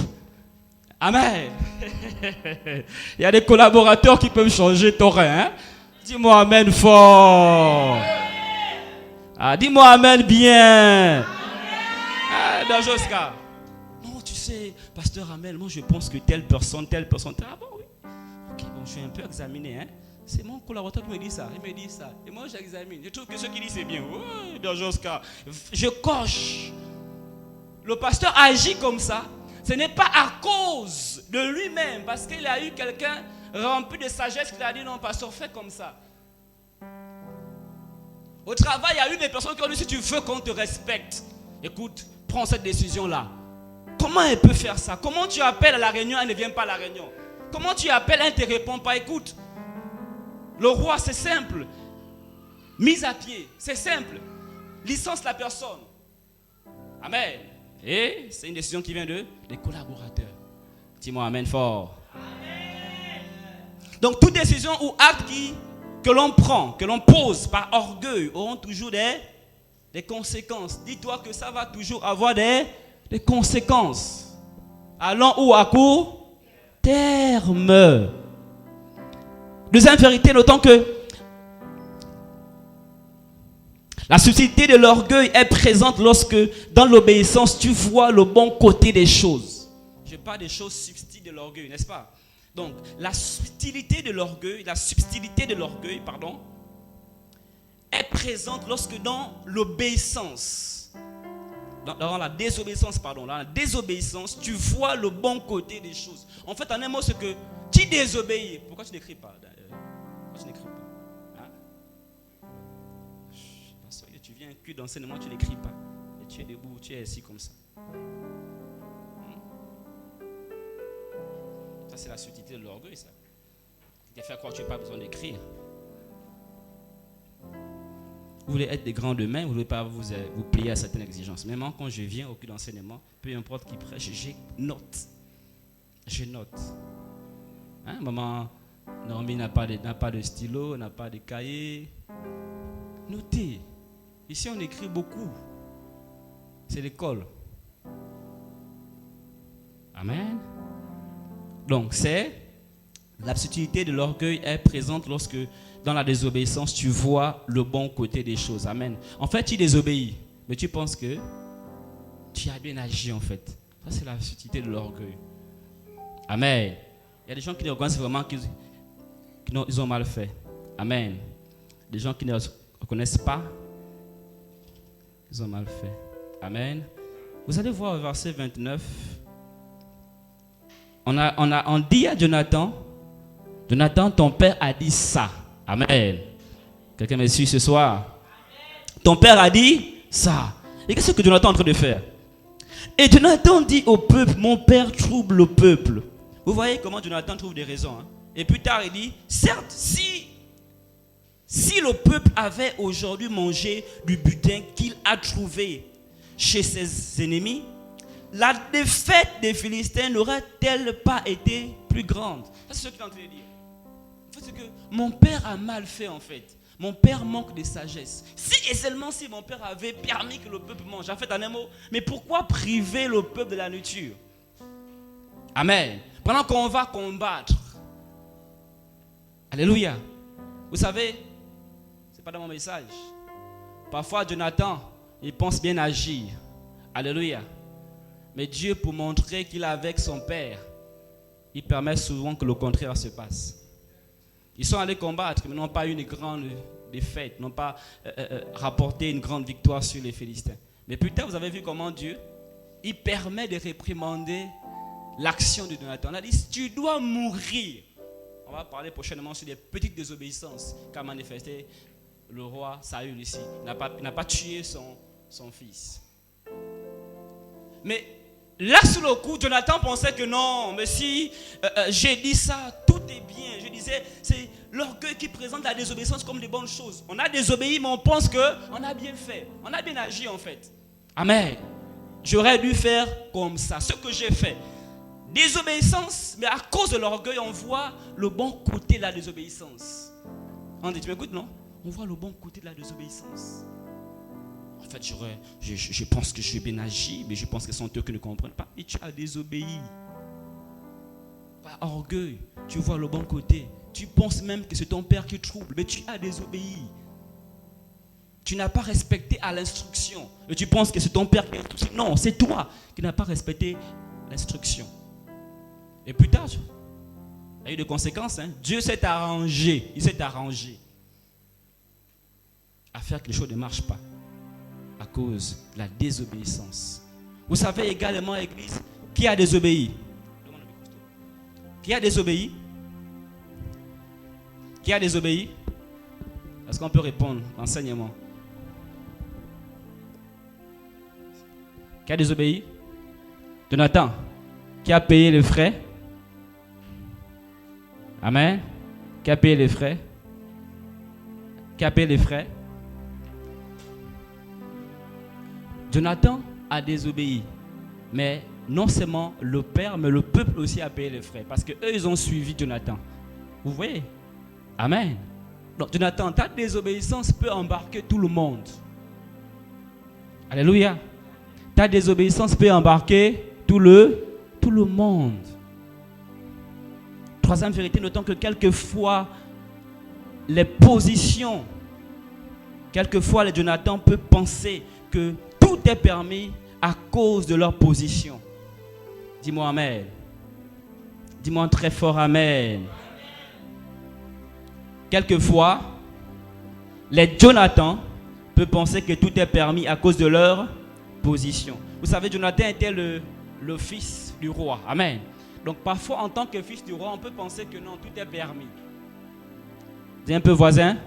Amen. Il y a des collaborateurs qui peuvent changer ton rein. Hein? Dis-moi amen fort. Ah, dis-moi amen bien. Ah, dans Josca. Non, tu sais, pasteur Amel, moi je pense que telle personne. Ah bon, oui. Ok, bon, je suis un peu examiné. Hein? C'est mon collaborateur qui me dit ça. Il me dit ça. Et moi j'examine. Je trouve que ce qu'il dit c'est bien. Oui, dans Josca. Je coche. Le pasteur agit comme ça. Ce n'est pas à cause de lui-même, parce qu'il a eu quelqu'un rempli de sagesse qui a dit non, pasteur, fais comme ça. Au travail, il y a eu des personnes qui ont dit si tu veux qu'on te respecte, écoute, prends cette décision-là. Comment elle peut faire ça? Comment tu appelles à la réunion, elle ne vient pas à la réunion? Comment tu appelles, elle ne te répond pas? Écoute, le roi, c'est simple. Mise à pied, c'est simple. Licence la personne. Amen. Et c'est une décision qui vient des collaborateurs. Dis-moi amen fort. Amen. Donc toute décision ou acte que l'on prend, que l'on pose par orgueil auront toujours des conséquences. Dis-toi que ça va toujours avoir des conséquences. À long ou à court terme. Deuxième vérité, notons que la subtilité de l'orgueil est présente lorsque, dans l'obéissance, tu vois le bon côté des choses. Je parle des choses subtiles de l'orgueil, n'est-ce pas? Donc, la subtilité de l'orgueil, est présente lorsque dans l'obéissance, dans la désobéissance, tu vois le bon côté des choses. En fait, en un mot, c'est que tu désobéis. Pourquoi tu n'écris pas? Pourquoi tu n'écris pas? Tu viens un culte d'enseignement, tu n'écris pas. Et tu es debout, tu es assis comme ça. Ça, c'est la subtilité de l'orgueil, ça. Te faire croire que tu n'as pas besoin d'écrire. Vous voulez être des grands de main, vous ne voulez pas vous plier à certaines exigences. Même quand je viens au culte d'enseignement, peu importe qui prêche, je note. Hein, maman Normie n'a pas de stylo, n'a pas de cahier. Notez. Ici, on écrit beaucoup. C'est l'école. Amen. Donc, c'est La subtilité de l'orgueil est présente lorsque, dans la désobéissance, tu vois le bon côté des choses. Amen. En fait, tu désobéis, mais tu penses que tu as bien agi en fait. Ça, c'est la subtilité de l'orgueil. Amen. Il y a des gens qui reconnaissent vraiment qu'ils ont mal fait. Amen. Des gens qui ne reconnaissent pas, ils ont mal fait. Amen. Vous allez voir au verset 29. On dit à Jonathan, ton père a dit ça. Amen. Quelqu'un me suit ce soir? Ton père a dit ça. Et qu'est-ce que Jonathan est en train de faire? Et Jonathan dit au peuple, mon père trouble le peuple. Vous voyez comment Jonathan trouve des raisons. Hein? Et plus tard, il dit, certes, si le peuple avait aujourd'hui mangé du butin qu'il a trouvé chez ses ennemis, la défaite des Philistins n'aurait-elle pas été plus grande? C'est ce qu'il est en train de dire. C'est que mon père a mal fait en fait. Mon père manque de sagesse. Si et seulement si mon père avait permis que le peuple mange. En fait, en un mot, mais pourquoi priver le peuple de la nourriture? Amen. Pendant qu'on va combattre. Alléluia. Vous savez, c'est pas dans mon message. Parfois, Jonathan, il pense bien agir. Alléluia. Mais Dieu, pour montrer qu'il est avec son père, il permet souvent que le contraire se passe. Ils sont allés combattre, mais n'ont pas eu une grande défaite, n'ont pas rapporté une grande victoire sur les Philistins. Mais plus tard, vous avez vu comment Dieu, il permet de réprimander l'action de Jonathan. On a dit, tu dois mourir. On va parler prochainement sur les petites désobéissances qu'a manifesté le roi Saül ici. Il n'a pas tué son fils. Mais là, sous le coup, Jonathan pensait que non, mais si j'ai dit ça, tout est bien. Je disais, c'est l'orgueil qui présente la désobéissance comme des bonnes choses. On a désobéi, mais on pense qu'on a bien fait. On a bien agi en fait. Amen. J'aurais dû faire comme ça, ce que j'ai fait. Désobéissance, mais à cause de l'orgueil, on voit le bon côté de la désobéissance. On dit, tu m'écoutes, non? On voit le bon côté de la désobéissance. En fait, je pense que j'ai bien agi, mais je pense que ce sont eux qui ne comprennent pas. Et tu as désobéi. Par orgueil, tu vois le bon côté. Tu penses même que c'est ton père qui trouble, mais tu as désobéi. Tu n'as pas respecté à l'instruction. Et tu penses que c'est ton père qui a instruction. Non, c'est toi qui n'as pas respecté l'instruction. Et plus tard, il y a eu des conséquences. Hein. Dieu s'est arrangé. Il s'est arrangé à faire que les choses ne marchent pas à cause de la désobéissance. Vous savez également, Église, qui a désobéi? Qui a désobéi? Qui a désobéi? Est-ce qu'on peut répondre? L'enseignement. Qui a désobéi? Jonathan. Qui a payé les frais? Amen. Qui a payé les frais? Qui a payé les frais? Jonathan a désobéi. Mais non seulement le père, mais le peuple aussi a payé les frais. Parce qu'eux, ils ont suivi Jonathan. Vous voyez? Amen. Donc, Jonathan, ta désobéissance peut embarquer tout le monde. Alléluia. Ta désobéissance peut embarquer tout le monde. Troisième vérité, notons que quelquefois, les positions, quelquefois, les Jonathan peuvent penser que tout est permis à cause de leur position. Dis-moi amen. Dis-moi très fort amen. Quelquefois, les Jonathan peuvent penser que tout est permis à cause de leur position. Vous savez, Jonathan était le fils du roi. Amen. Donc parfois, en tant que fils du roi, on peut penser que non, tout est permis. Dis un peu voisin.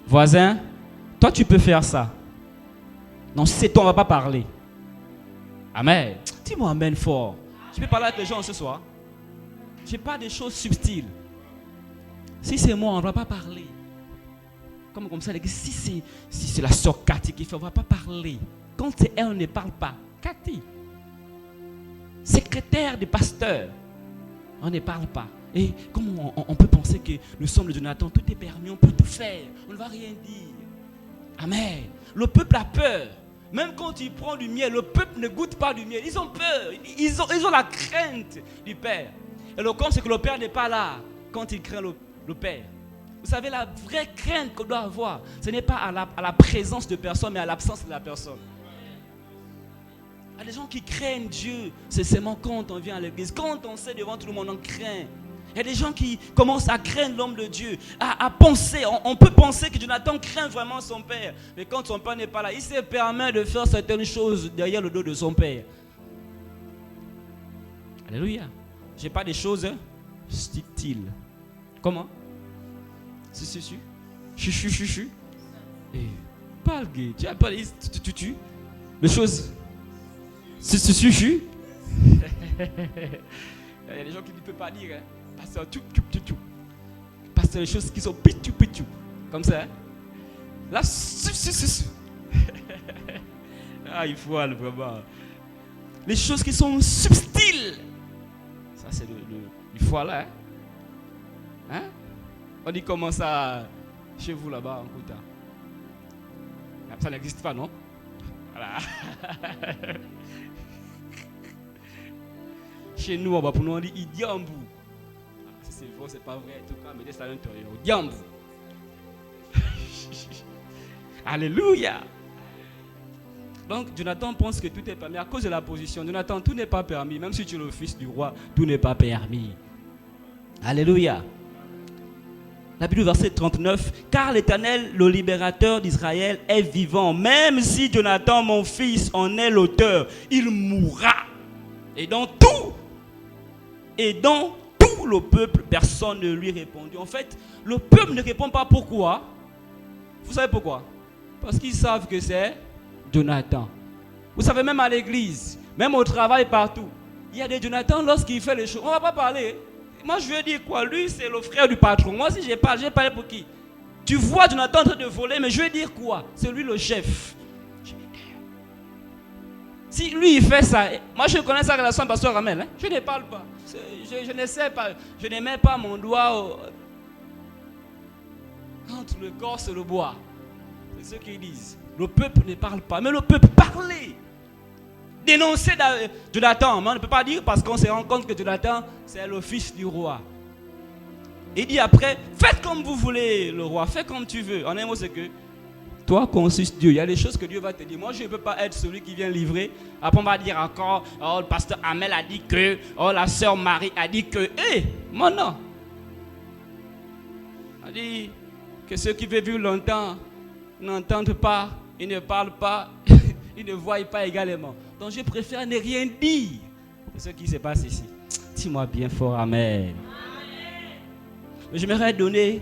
Voisin, toi tu peux faire ça. Non, si c'est toi, on ne va pas parler. Amen. Dis-moi amen fort. Je peux parler avec les gens ce soir. Je n'ai pas des choses subtiles. Si c'est moi, on ne va pas parler. Comme ça, si c'est la sœur Cathy qui fait, on ne va pas parler. Quand c'est elle, on ne parle pas. Cathy, secrétaire des pasteurs, on ne parle pas. Et comment on peut penser que nous sommes le Jonathan, tout est permis, on peut tout faire, on ne va rien dire. Amen. Le peuple a peur. Même quand il prend du miel, le peuple ne goûte pas du miel. Ils ont peur. Ils ont la crainte du Père. Et le compte, c'est que le Père n'est pas là. quand il craint le Père. Vous savez, la vraie crainte qu'on doit avoir, ce n'est pas à la présence de personne, mais à l'absence de la personne. Il y a des gens qui craignent Dieu, c'est seulement quand on vient à l'église. Quand on sait devant tout le monde, on craint. Il y a des gens qui commencent à craindre l'homme de Dieu, à penser. On peut penser que Jonathan craint vraiment son père. Mais quand son père n'est pas là, il se permet de faire certaines choses derrière le dos de son père. Alléluia. Je n'ai pas des choses subtiles. Comment? Si. Chuchu. Et parle gay. Tu as parlé. Tu. Les choses. Si. Il y a des gens qui ne peuvent pas dire. Hein. Pasteur, tout. Pasteur, les choses qui sont pitou. Comme ça. Hein. Là, il faut aller vraiment. Les choses qui sont subtiles. Ça, c'est du foie là. Hein? On dit comment ça chez vous là-bas en Kouta. Ça n'existe pas, non? Voilà. Chez nous, pour nous, on dit Idiambou. Si c'est faux, c'est pas vrai. En tout cas, mettez ça à l'intérieur. Idiambou. Alléluia. Donc, Jonathan pense que tout est permis à cause de la position. Jonathan, tout n'est pas permis. Même si tu es le fils du roi, tout n'est pas permis. Alléluia. La Bible, verset 39. Car l'Éternel, le libérateur d'Israël, est vivant. Même si Jonathan, mon fils, en est l'auteur, il mourra. Et dans tout le peuple, personne ne lui répondit. En fait, le peuple ne répond pas pourquoi. Vous savez pourquoi? Parce qu'ils savent que c'est Jonathan. Vous savez, même à l'église, même au travail, partout, il y a des Jonathan lorsqu'il fait les choses. On ne va pas parler. Moi, je veux dire quoi? Lui, c'est le frère du patron. Moi, si je parle pour qui? Tu vois Jonathan en train de voler, mais je veux dire quoi? C'est lui le chef. Si lui, il fait ça, moi, je connais sa relation avec Pasteur Ramel. Hein? Je ne parle pas. Je ne sais pas. Je ne mets pas mon doigt entre le corps et le bois. C'est ce qu'ils disent. Le peuple ne parle pas, mais le peuple parlait. Dénoncer Jonathan, mais on ne peut pas dire parce qu'on se rend compte que Jonathan, c'est le fils du roi. Il dit après, faites comme vous voulez, le roi, fais comme tu veux. En un mot, c'est que toi, consiste Dieu. Il y a des choses que Dieu va te dire. Moi, je ne peux pas être celui qui vient livrer. Après, on va dire encore, oh, le pasteur Amel a dit que, oh, la sœur Marie a dit que, mon nom. On dit que ceux qui veulent vivre longtemps n'entendent pas, ils ne parlent pas, ils ne voient pas également. Donc je préfère ne rien dire. C'est ce qui se passe ici. Dis-moi bien fort, amen. Mais j'aimerais donner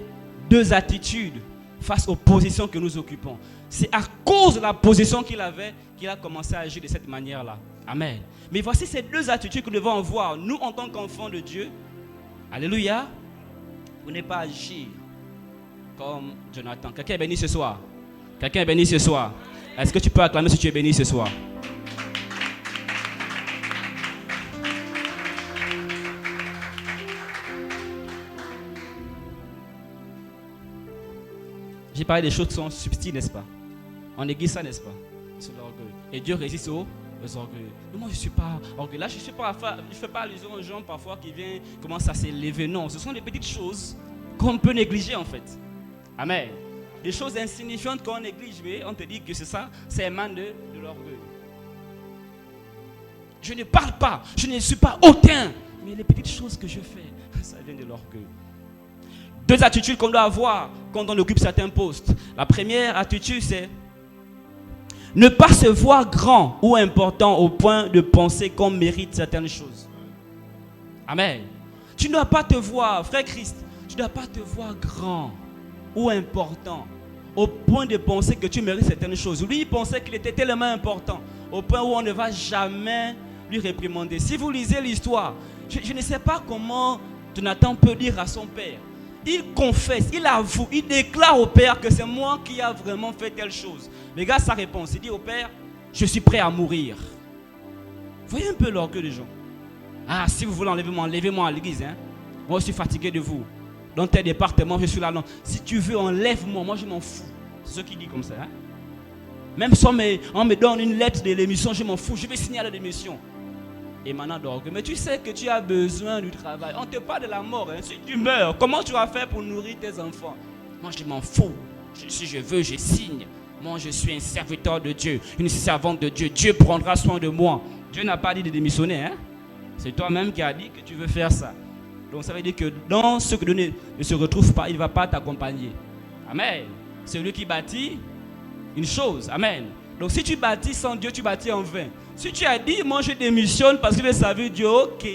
2 attitudes face aux positions que nous occupons. C'est à cause de la position qu'il avait qu'il a commencé à agir de cette manière-là. Amen. Mais voici ces 2 attitudes que nous devons avoir, nous en tant qu'enfants de Dieu. Alléluia. Pour ne pas agir comme Jonathan. Quelqu'un est béni ce soir? Quelqu'un est béni ce soir? Est-ce que tu peux acclamer si tu es béni ce soir? J'ai parlé des choses qui sont subtiles, n'est-ce pas? On néglige ça, n'est-ce pas? C'est l'orgueil. Et Dieu résiste aux orgueils. Mais moi, je ne suis pas orgueilleux. Là, je ne fais pas allusion aux gens parfois qui viennent, commencent à s'élever. Non, ce sont des petites choses qu'on peut négliger en fait. Amen. Des choses insignifiantes qu'on néglige, mais on te dit que c'est ça, c'est émane de l'orgueil. Je ne parle pas, je ne suis pas hautain, mais les petites choses que je fais, ça vient de l'orgueil. 2 attitudes qu'on doit avoir quand on occupe certains postes. La première attitude, c'est ne pas se voir grand ou important au point de penser qu'on mérite certaines choses. Amen. Tu ne dois pas te voir, frère Christ, tu ne dois pas te voir grand ou important au point de penser que tu mérites certaines choses. Lui, il pensait qu'il était tellement important au point où on ne va jamais lui réprimander. Si vous lisez l'histoire, je ne sais pas comment Jonathan peut dire à son père. Il confesse, il avoue, il déclare au père que c'est moi qui a vraiment fait telle chose. Regarde sa réponse. Il dit au père, je suis prêt à mourir. Voyez un peu l'orgueil des gens. Ah, si vous voulez enlevez-moi à l'église. Hein? Moi, je suis fatigué de vous. Dans tel département, je suis là. Non. Si tu veux, enlève-moi. Moi, je m'en fous. C'est ce qu'il dit comme ça. Hein? Même si on me donne une lettre de l'émission, je m'en fous. Je vais signer à la démission. émanant d'orgueil. Mais tu sais que tu as besoin du travail. On te parle de la mort. Hein. Si tu meurs, comment tu vas faire pour nourrir tes enfants? Moi, je m'en fous. Si je veux, je signe. Moi, je suis un serviteur de Dieu, une servante de Dieu. Dieu prendra soin de moi. Dieu n'a pas dit de démissionner. Hein? C'est toi-même qui as dit que tu veux faire ça. Donc, ça veut dire que dans ce que Dieu ne se retrouve pas, il ne va pas t'accompagner. Amen. C'est lui qui bâtit une chose. Amen. Donc, si tu bâtis sans Dieu, tu bâtis en vain. Si tu as dit, moi, je démissionne parce que je veux servir Dieu, ok,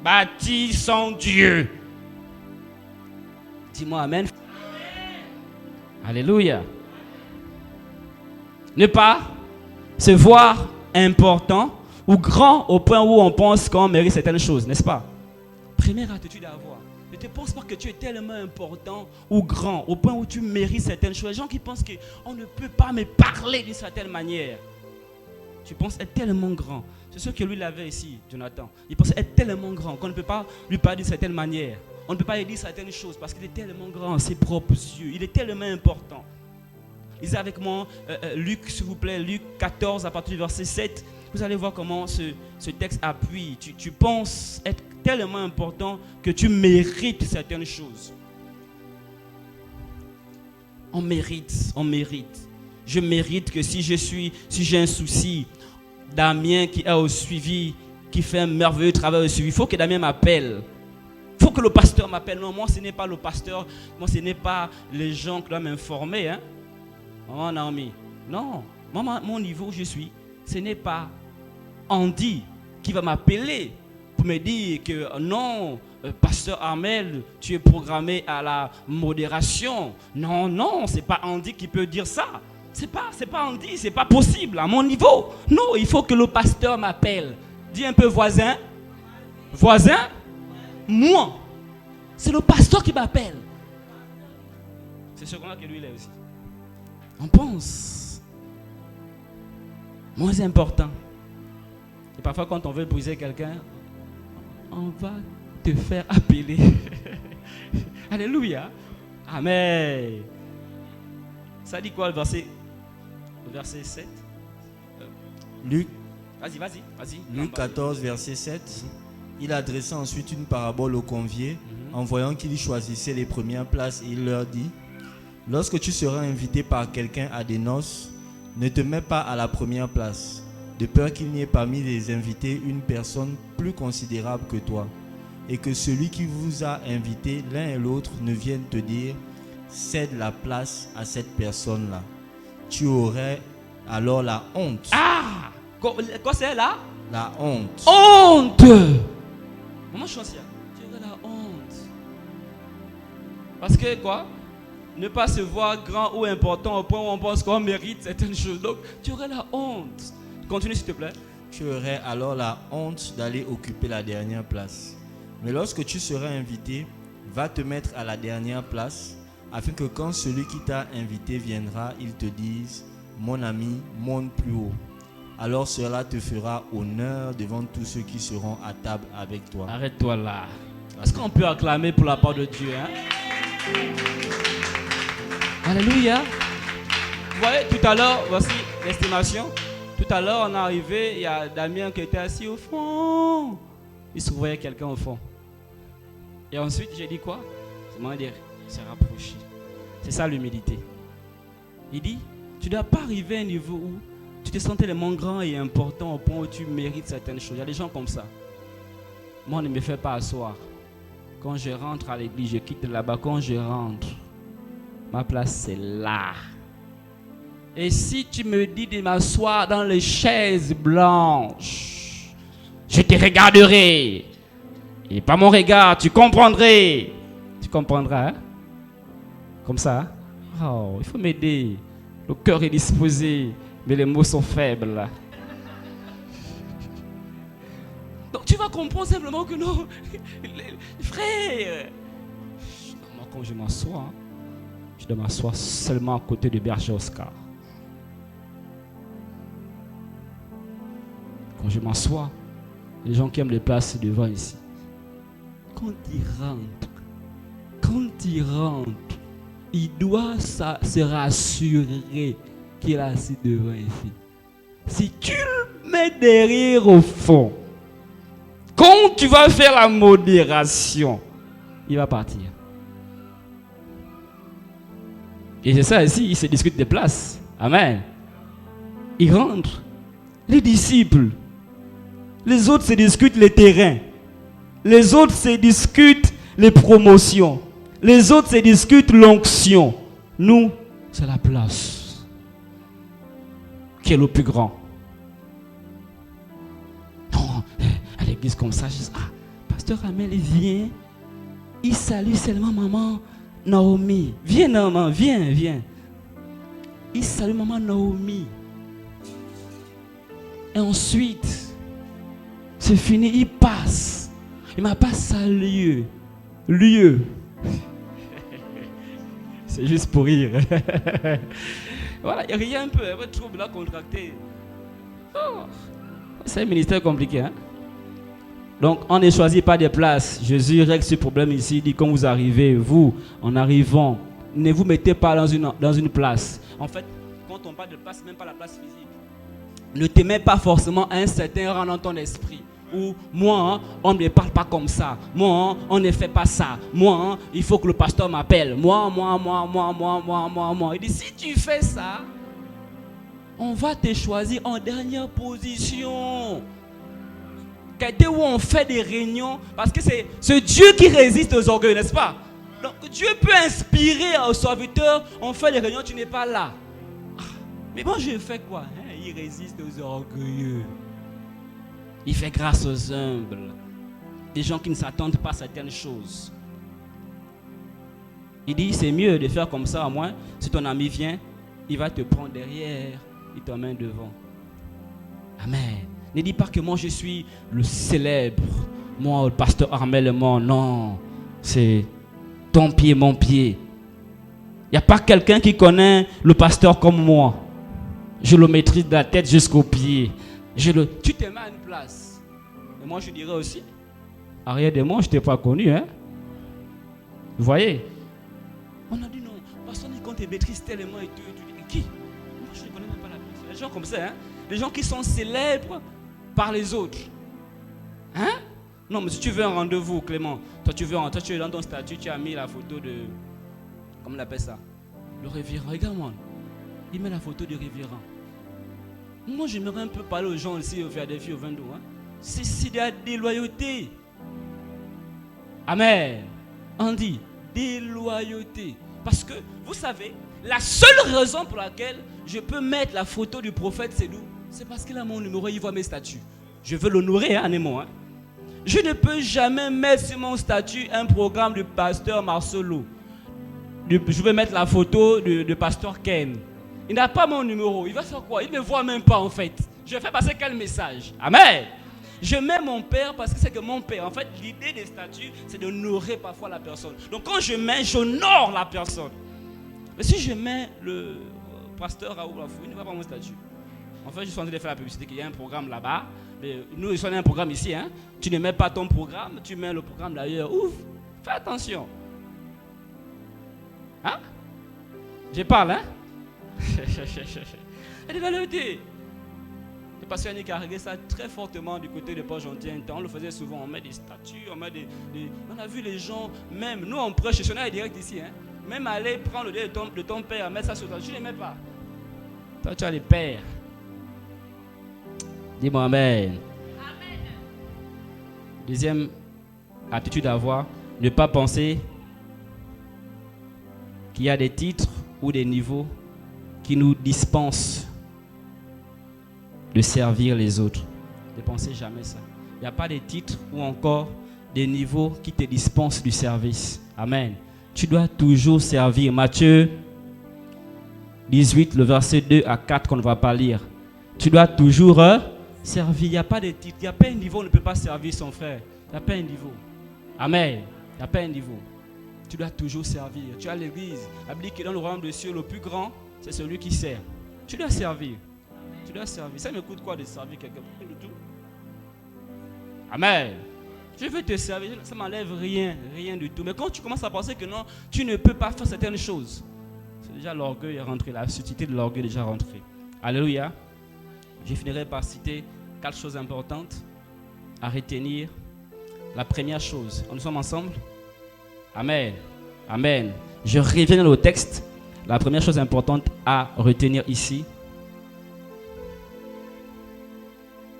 bâtis sans Dieu. Dis-moi Amen. Alléluia. Ne pas se voir important ou grand au point où on pense qu'on mérite certaines choses, n'est-ce pas? Première attitude à avoir. Ne te pense pas que tu es tellement important ou grand au point où tu mérites certaines choses. Les gens qui pensent qu'on ne peut pas me parler d'une certaine manière. Tu penses être tellement grand. C'est ce que lui l'avait ici, Jonathan. Il pensait être tellement grand qu'on ne peut pas lui parler d'une certaine manière. On ne peut pas lui dire certaines choses parce qu'il est tellement grand à ses propres yeux. Il est tellement important. Lisez avec moi Luc, s'il vous plaît, Luc 14 à partir du verset 7. Vous allez voir comment ce texte appuie. Tu penses être tellement important que tu mérites certaines choses. On mérite. Je mérite que si j'ai un souci, Damien qui est au suivi, qui fait un merveilleux travail au suivi, il faut que Damien m'appelle. Il faut que le pasteur m'appelle. Non, moi ce n'est pas le pasteur, moi ce n'est pas les gens qui doivent m'informer. Hein? Maman Naomi, non, mon niveau où je suis, ce n'est pas Andy qui va m'appeler pour me dire que non, pasteur Armel, tu es programmé à la modération. Non, c'est pas Andy qui peut dire ça. C'est pas Andy, c'est pas possible à mon niveau. Non, il faut que le pasteur m'appelle. Dis un peu voisin. Voisin, moi, c'est le pasteur qui m'appelle. C'est ce qu'on a que lui il est aussi. On pense moins important. Et parfois quand on veut briser quelqu'un, on va te faire appeler. Alléluia. Amen. Ça dit quoi le verset 7? Luc, vas-y. Luc 14, verset 7. Il adressa ensuite une parabole aux conviés, en voyant qu'ils choisissaient les premières places, et il leur dit: lorsque tu seras invité par quelqu'un à des noces, ne te mets pas à la première place, de peur qu'il n'y ait parmi les invités une personne plus considérable que toi, et que celui qui vous a invité l'un et l'autre ne vienne te dire: cède la place à cette personne-là. Tu aurais alors la honte. Ah! Quoi c'est là? La honte. Honte! Maman Chantia, tu aurais la honte. Parce que quoi? Ne pas se voir grand ou important au point où on pense qu'on mérite certaines choses. Donc, tu aurais la honte. Continue s'il te plaît. Tu aurais alors la honte d'aller occuper la dernière place. Mais lorsque tu seras invité, va te mettre à la dernière place, afin que quand celui qui t'a invité viendra, il te dise: mon ami, monte plus haut. Alors cela te fera honneur devant tous ceux qui seront à table avec toi. Arrête-toi là. Est-ce qu'on peut acclamer pour la part de Dieu, hein? Alléluia. Vous voyez, tout à l'heure, voici l'estimation. Tout à l'heure, on est arrivé, il y a Damien qui était assis au fond. Il surveillait quelqu'un au fond. Et ensuite, j'ai dit quoi? C'est moi dire, il s'est rapproché. C'est ça l'humilité. Il dit, tu ne dois pas arriver à un niveau où tu te sens tellement grand et important au point où tu mérites certaines choses. Il y a des gens comme ça. Moi, ne me fais pas asseoir. Quand je rentre à l'église, je quitte là-bas. Quand je rentre, ma place c'est là. Et si tu me dis de m'asseoir dans les chaises blanches, je te regarderai. Et par mon regard, tu comprendrais. Tu comprendras, hein? Comme ça, hein? Oh, il faut m'aider. Le cœur est disposé, mais les mots sont faibles. Donc tu vas comprendre simplement que non, frère. Moi, quand je m'assois, hein, je dois m'asseoir seulement à côté du berger Oscar. Quand je m'assois, les gens qui aiment les places devant ici. Quand il rentre, il doit se rassurer qu'il est assis devant ici. Si tu le mets derrière au fond, Quand tu vas faire la modération, il va partir. Et c'est ça ici, ils se discutent des places. Amen. Ils rentrent. Les disciples. Les autres se discutent les terrains. Les autres se discutent les promotions. Les autres se discutent l'onction. Nous, c'est la place qui est le plus grand. Non, à l'église comme ça, je dis, pasteur Amel, il vient. Il salue seulement maman Naomi. Viens, maman, viens. Il salue maman Naomi. Et ensuite, c'est fini, il passe. Il ne m'a pas salué. Lieu. C'est juste pour rire. Voilà, il y a rien un peu, votre trouble là contracté. Oh, c'est un ministère compliqué, hein? Donc, on ne choisit pas des places. Jésus règle ce problème ici. Il dit, quand vous arrivez, vous, en arrivant, ne vous mettez pas dans une place. En fait, quand on parle de place, même pas la place physique. Ne te mets pas forcément à un certain rang dans ton esprit. Ou moi, on ne me parle pas comme ça. Moi, on ne fait pas ça. Moi, il faut que le pasteur m'appelle. Moi. Il dit, si tu fais ça, on va te choisir en dernière position. Où on fait des réunions, parce que c'est Dieu qui résiste aux orgueils, n'est-ce pas? Donc Dieu peut inspirer aux serviteurs, on fait des réunions, tu n'es pas là. Mais bon, je fais quoi? Il résiste aux orgueilleux. Il fait grâce aux humbles. Des gens qui ne s'attendent pas à certaines choses. Il dit, c'est mieux de faire comme ça, au moins, si ton ami vient, il va te prendre derrière, il te met devant. Amen. Ne dis pas que moi je suis le célèbre, moi le pasteur Armel, moi, non. C'est ton pied, mon pied. Il n'y a pas quelqu'un qui connaît le pasteur comme moi. Je le maîtrise de la tête jusqu'aux pieds. Tu te mets à une place. Et moi je dirais aussi, arrière de moi, je ne t'ai pas connu. Hein? Vous voyez? On a dit non, pasteur dit qu'on te maîtrise tellement et tout. Qui? Moi je ne connais même pas la personne. Les gens comme ça, hein? Les gens qui sont célèbres par les autres. Hein? Non, mais si tu veux un rendez-vous, Clément, toi tu es dans ton statut, tu as mis la photo de... Comment on appelle ça? Le révérend. Regarde-moi. Il met la photo du révérend. Moi, j'aimerais un peu parler aux gens ici, au Philadelphie, au 22. Hein? C'est de la déloyauté. Amen. On dit déloyauté. Parce que, vous savez, la seule raison pour laquelle je peux mettre la photo du prophète Sédou, c'est parce qu'il a mon numéro, il voit mes statuts. Je veux l'honorer, hein, Nemo. Hein? Je ne peux jamais mettre sur mon statut un programme du pasteur Marcelo. Je vais mettre la photo de pasteur Ken. Il n'a pas mon numéro. Il va faire quoi? Il ne me voit même pas en fait. Je fais passer quel message? Amen. Je mets mon père parce que c'est que mon père. En fait, l'idée des statuts, c'est d'honorer parfois la personne. Donc quand je mets, j'honore la personne. Mais si je mets le pasteur Raoul Lafou, il ne va pas mon statut. En fait, je suis en train de faire la publicité qu'il y a un programme là-bas. Mais nous, on a un programme ici. Hein. Tu ne mets pas ton programme, tu mets le programme d'ailleurs. Ouf, fais attention. Hein? Je parle, hein? Et de la vérité. Le pasteur Yannick a réglé ça très fortement du côté de Port-Gentil. On le faisait souvent. On met des statues, on met On a vu les gens, même nous on prêche, je suis direct ici. Hein? Même aller prendre le dé de ton père, mettre ça sur toi. Tu ne les mets pas. Toi, tu as les pères. Dis-moi Amen. Amen. Deuxième attitude à avoir, ne pas penser qu'il y a des titres ou des niveaux qui nous dispensent de servir les autres. Ne pensez jamais ça. Il n'y a pas de titres ou encore des niveaux qui te dispensent du service. Amen. Tu dois toujours servir. Matthieu 18, le verset 2 à 4 qu'on ne va pas lire. Tu dois toujours servir. Il n'y a pas de titre. Il n'y a pas un niveau où on ne peut pas servir son frère. Il n'y a pas un niveau. Amen. Il n'y a pas un niveau. Tu dois toujours servir. Tu as l'église. La Bible dit que dans le royaume des cieux, le plus grand, c'est celui qui sert. Tu dois servir. Tu dois servir. Ça me coûte quoi de servir quelqu'un? Rien du tout. Amen. Je veux te servir. Ça ne m'enlève rien du tout. Mais quand tu commences à penser que non, tu ne peux pas faire certaines choses, c'est déjà l'orgueil est rentré. La subtilité de l'orgueil est déjà rentrée. Alléluia. Je finirai par citer 4 choses importantes à retenir La première chose, nous sommes ensemble? Amen. Amen. Je reviens au texte. La première chose importante à retenir ici,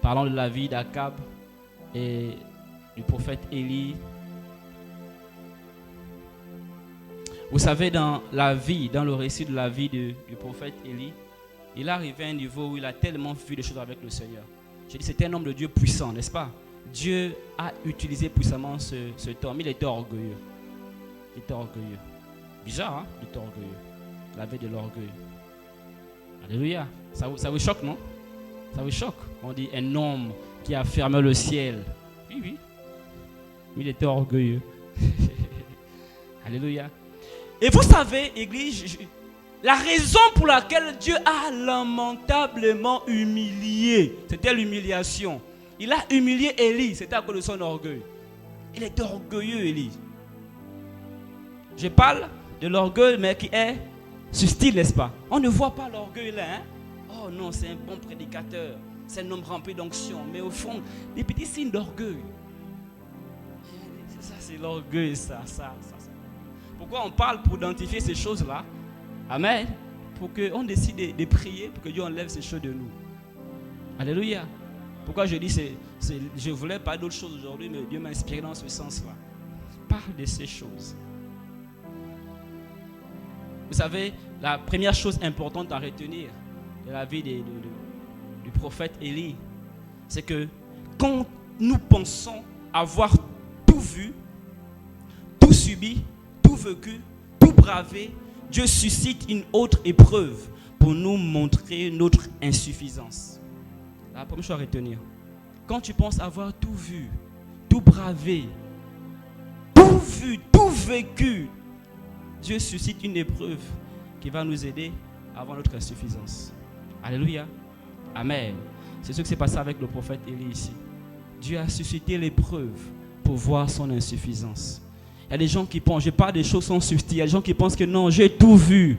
parlons de la vie d'Akab et du prophète Élie. Vous savez, dans le récit de la vie du prophète Élie, il est arrivé à un niveau où il a tellement vu des choses avec le Seigneur. J'ai dit, c'était un homme de Dieu puissant, n'est-ce pas? Dieu a utilisé puissamment cet homme. Il était orgueilleux. Il était orgueilleux. Bizarre, hein? Il était orgueilleux. Il avait de l'orgueil. Alléluia. Ça vous choque, non? Ça vous choque? On dit un homme qui a fermé le ciel. Oui, oui. Il était orgueilleux. Alléluia. Et vous savez, Église, la raison pour laquelle Dieu a lamentablement humilié, c'était l'humiliation. Il a humilié Élie, c'était à cause de son orgueil. Il était orgueilleux, Élie. Je parle de l'orgueil, mais qui est subtil, n'est-ce pas? On ne voit pas l'orgueil là. Hein? Oh non, c'est un bon prédicateur. C'est un homme rempli d'onction. Mais au fond, des petits signes d'orgueil. Ça, c'est l'orgueil, ça. Pourquoi on parle pour identifier ces choses-là? Amen. Pour qu'on décide de prier, pour que Dieu enlève ces choses de nous. Alléluia. Pourquoi je dis, je voulais parler d'autres choses aujourd'hui, mais Dieu m'a inspiré dans ce sens-là. Parle de ces choses. Vous savez, la première chose importante à retenir de la vie du prophète Élie, c'est que quand nous pensons avoir tout vu, tout subi, tout vécu, tout bravé, Dieu suscite une autre épreuve pour nous montrer notre insuffisance. La première chose à retenir, quand tu penses avoir tout vu, tout bravé, tout vu, tout vécu, Dieu suscite une épreuve qui va nous aider à voir notre insuffisance. Alléluia. Amen. C'est ce qui s'est passé avec le prophète Élie ici. Dieu a suscité l'épreuve pour voir son insuffisance. Il y a des gens qui pensent, je parle des choses sont subtiles. Il y a des gens qui pensent que non, j'ai tout vu.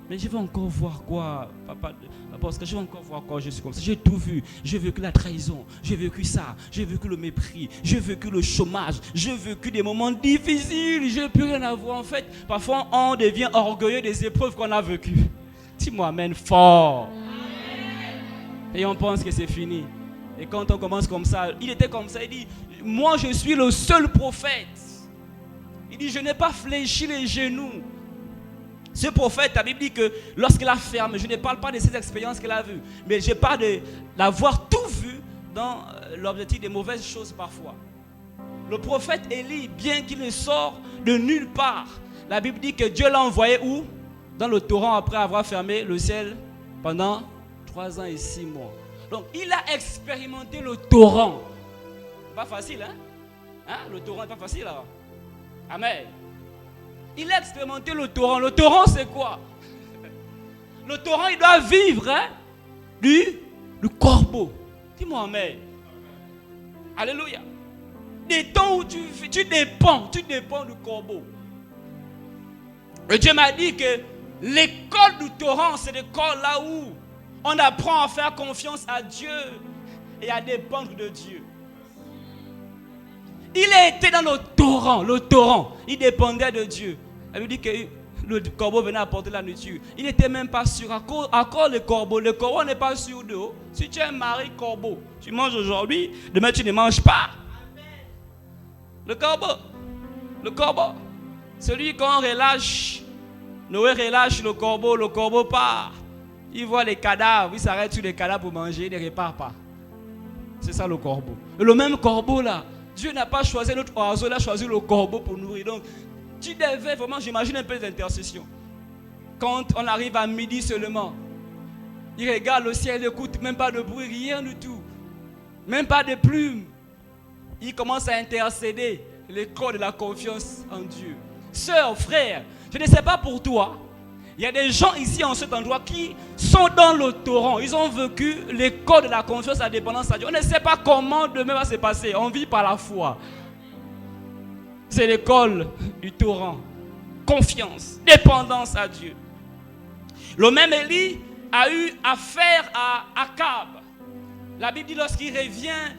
Mais je vais encore voir quoi, papa, parce que je vais encore voir quoi, je suis comme ça. J'ai tout vu. J'ai vécu la trahison, j'ai vécu ça, j'ai vécu le mépris, j'ai vécu le chômage, j'ai vécu des moments difficiles, j'ai plus rien à voir. En fait, parfois on devient orgueilleux des épreuves qu'on a vécues. Dis-moi amen fort. Et on pense que c'est fini. Et quand on commence comme ça, il était comme ça, il dit, moi je suis le seul prophète. Il dit, je n'ai pas fléchi les genoux. Ce prophète, la Bible dit que lorsqu'il a fermé, je ne parle pas de ses expériences qu'il a vues, mais je parle d'avoir tout vu dans l'objectif des mauvaises choses parfois. Le prophète Élie, bien qu'il ne sort de nulle part, la Bible dit que Dieu l'a envoyé où? Dans le torrent après avoir fermé le ciel pendant 3 ans et 6 mois. Donc il a expérimenté le torrent. Pas facile, hein? Le torrent n'est pas facile alors. Amen. Il a expérimenté le torrent. Le torrent, c'est quoi? Le torrent, il doit vivre du corbeau. Dis-moi amen. Alléluia. Des temps où tu dépends du corbeau. Et Dieu m'a dit que l'école du torrent, c'est l'école là où on apprend à faire confiance à Dieu et à dépendre de Dieu. Il était dans le torrent, il dépendait de Dieu. Elle lui dit que le corbeau venait apporter la nourriture. Il n'était même pas sûr. Encore le corbeau n'est pas sûr de haut. Si tu es un mari corbeau, tu manges aujourd'hui, demain tu ne manges pas. Le corbeau, celui qu'on relâche, Noé relâche le corbeau part. Il voit les cadavres, il s'arrête sur les cadavres pour manger, il ne répare pas. C'est ça le corbeau. Et le même corbeau là, Dieu n'a pas choisi notre oiseau, il a choisi le corbeau pour nourrir. Donc, tu devais vraiment, j'imagine un peu d'intercession. Quand on arrive à midi seulement, il regarde le ciel, il n'écoute même pas de bruit, rien du tout. Même pas de plumes. Il commence à intercéder l'école de la confiance en Dieu. Sœurs, frères, je ne sais pas pour toi, il y a des gens ici en cet endroit qui sont dans le torrent. Ils ont vécu l'école de la confiance, la dépendance à Dieu. On ne sait pas comment demain va se passer. On vit par la foi. C'est l'école du torrent. Confiance, dépendance à Dieu. Le même Élie a eu affaire à Akab. La Bible dit lorsqu'il revient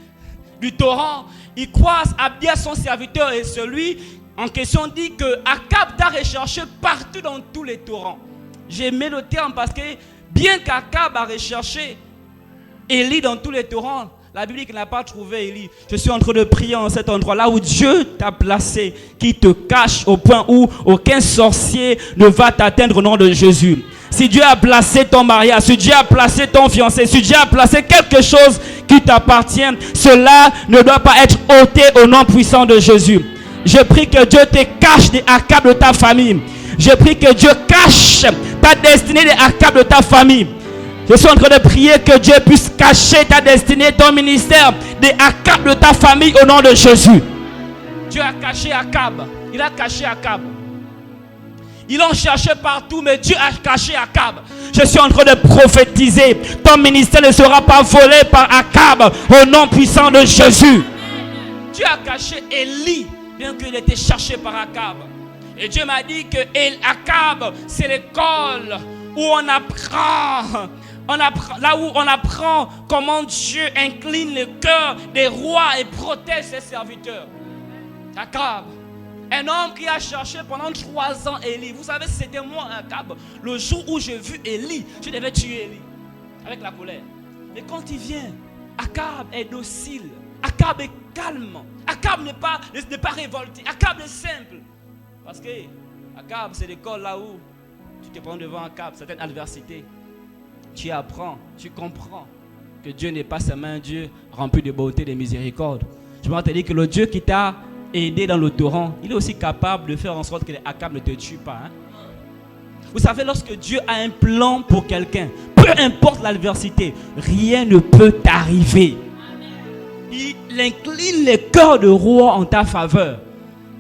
du torrent, il croise Abia son serviteur et celui en question dit que Akab t'a recherché partout dans tous les torrents. J'ai aimé le terme parce que bien qu'Akab a recherché Élie dans tous les torrents, la Bible dit qu'il n'a pas trouvé Élie. Je suis en train de prier en cet endroit là où Dieu t'a placé, qui te cache au point où aucun sorcier ne va t'atteindre au nom de Jésus. Si Dieu a placé ton mariage, si Dieu a placé ton fiancé, si Dieu a placé quelque chose qui t'appartient, cela ne doit pas être ôté au nom puissant de Jésus. Je prie que Dieu te cache des Akab de ta famille. Je prie que Dieu cache ta destinée des Akab de ta famille. Je suis en train de prier que Dieu puisse cacher ta destinée, ton ministère, des Akab de ta famille au nom de Jésus. Dieu a caché Akab. Il a caché Akab. Ils l'ont cherché partout, mais Dieu a caché Akab. Je suis en train de prophétiser. Ton ministère ne sera pas volé par Akab au nom puissant de Jésus. Dieu a caché Élie, bien qu'il était cherché par Akab. Et Dieu m'a dit que Akab, c'est l'école où on apprend. Là où on apprend comment Dieu incline le cœur des rois et protège ses serviteurs. Akab, un homme qui a cherché pendant 3 ans Élie. Vous savez, c'était moi, Akab. Le jour où j'ai vu Élie, je devais tuer Élie avec la colère. Mais quand il vient, Akab est docile. Akab est calme. Akab n'est pas révolté. Akab est simple. Parce que Akab, c'est l'école là où tu te prends devant Akab, certaines adversités. Tu apprends, tu comprends que Dieu n'est pas seulement un Dieu rempli de beauté et de miséricorde. Je vais te dire que le Dieu qui t'a aidé dans le torrent, il est aussi capable de faire en sorte que les Akab ne te tuent pas. Vous savez, lorsque Dieu a un plan pour quelqu'un, peu importe l'adversité, rien ne peut t'arriver. Il incline les cœurs de roi en ta faveur.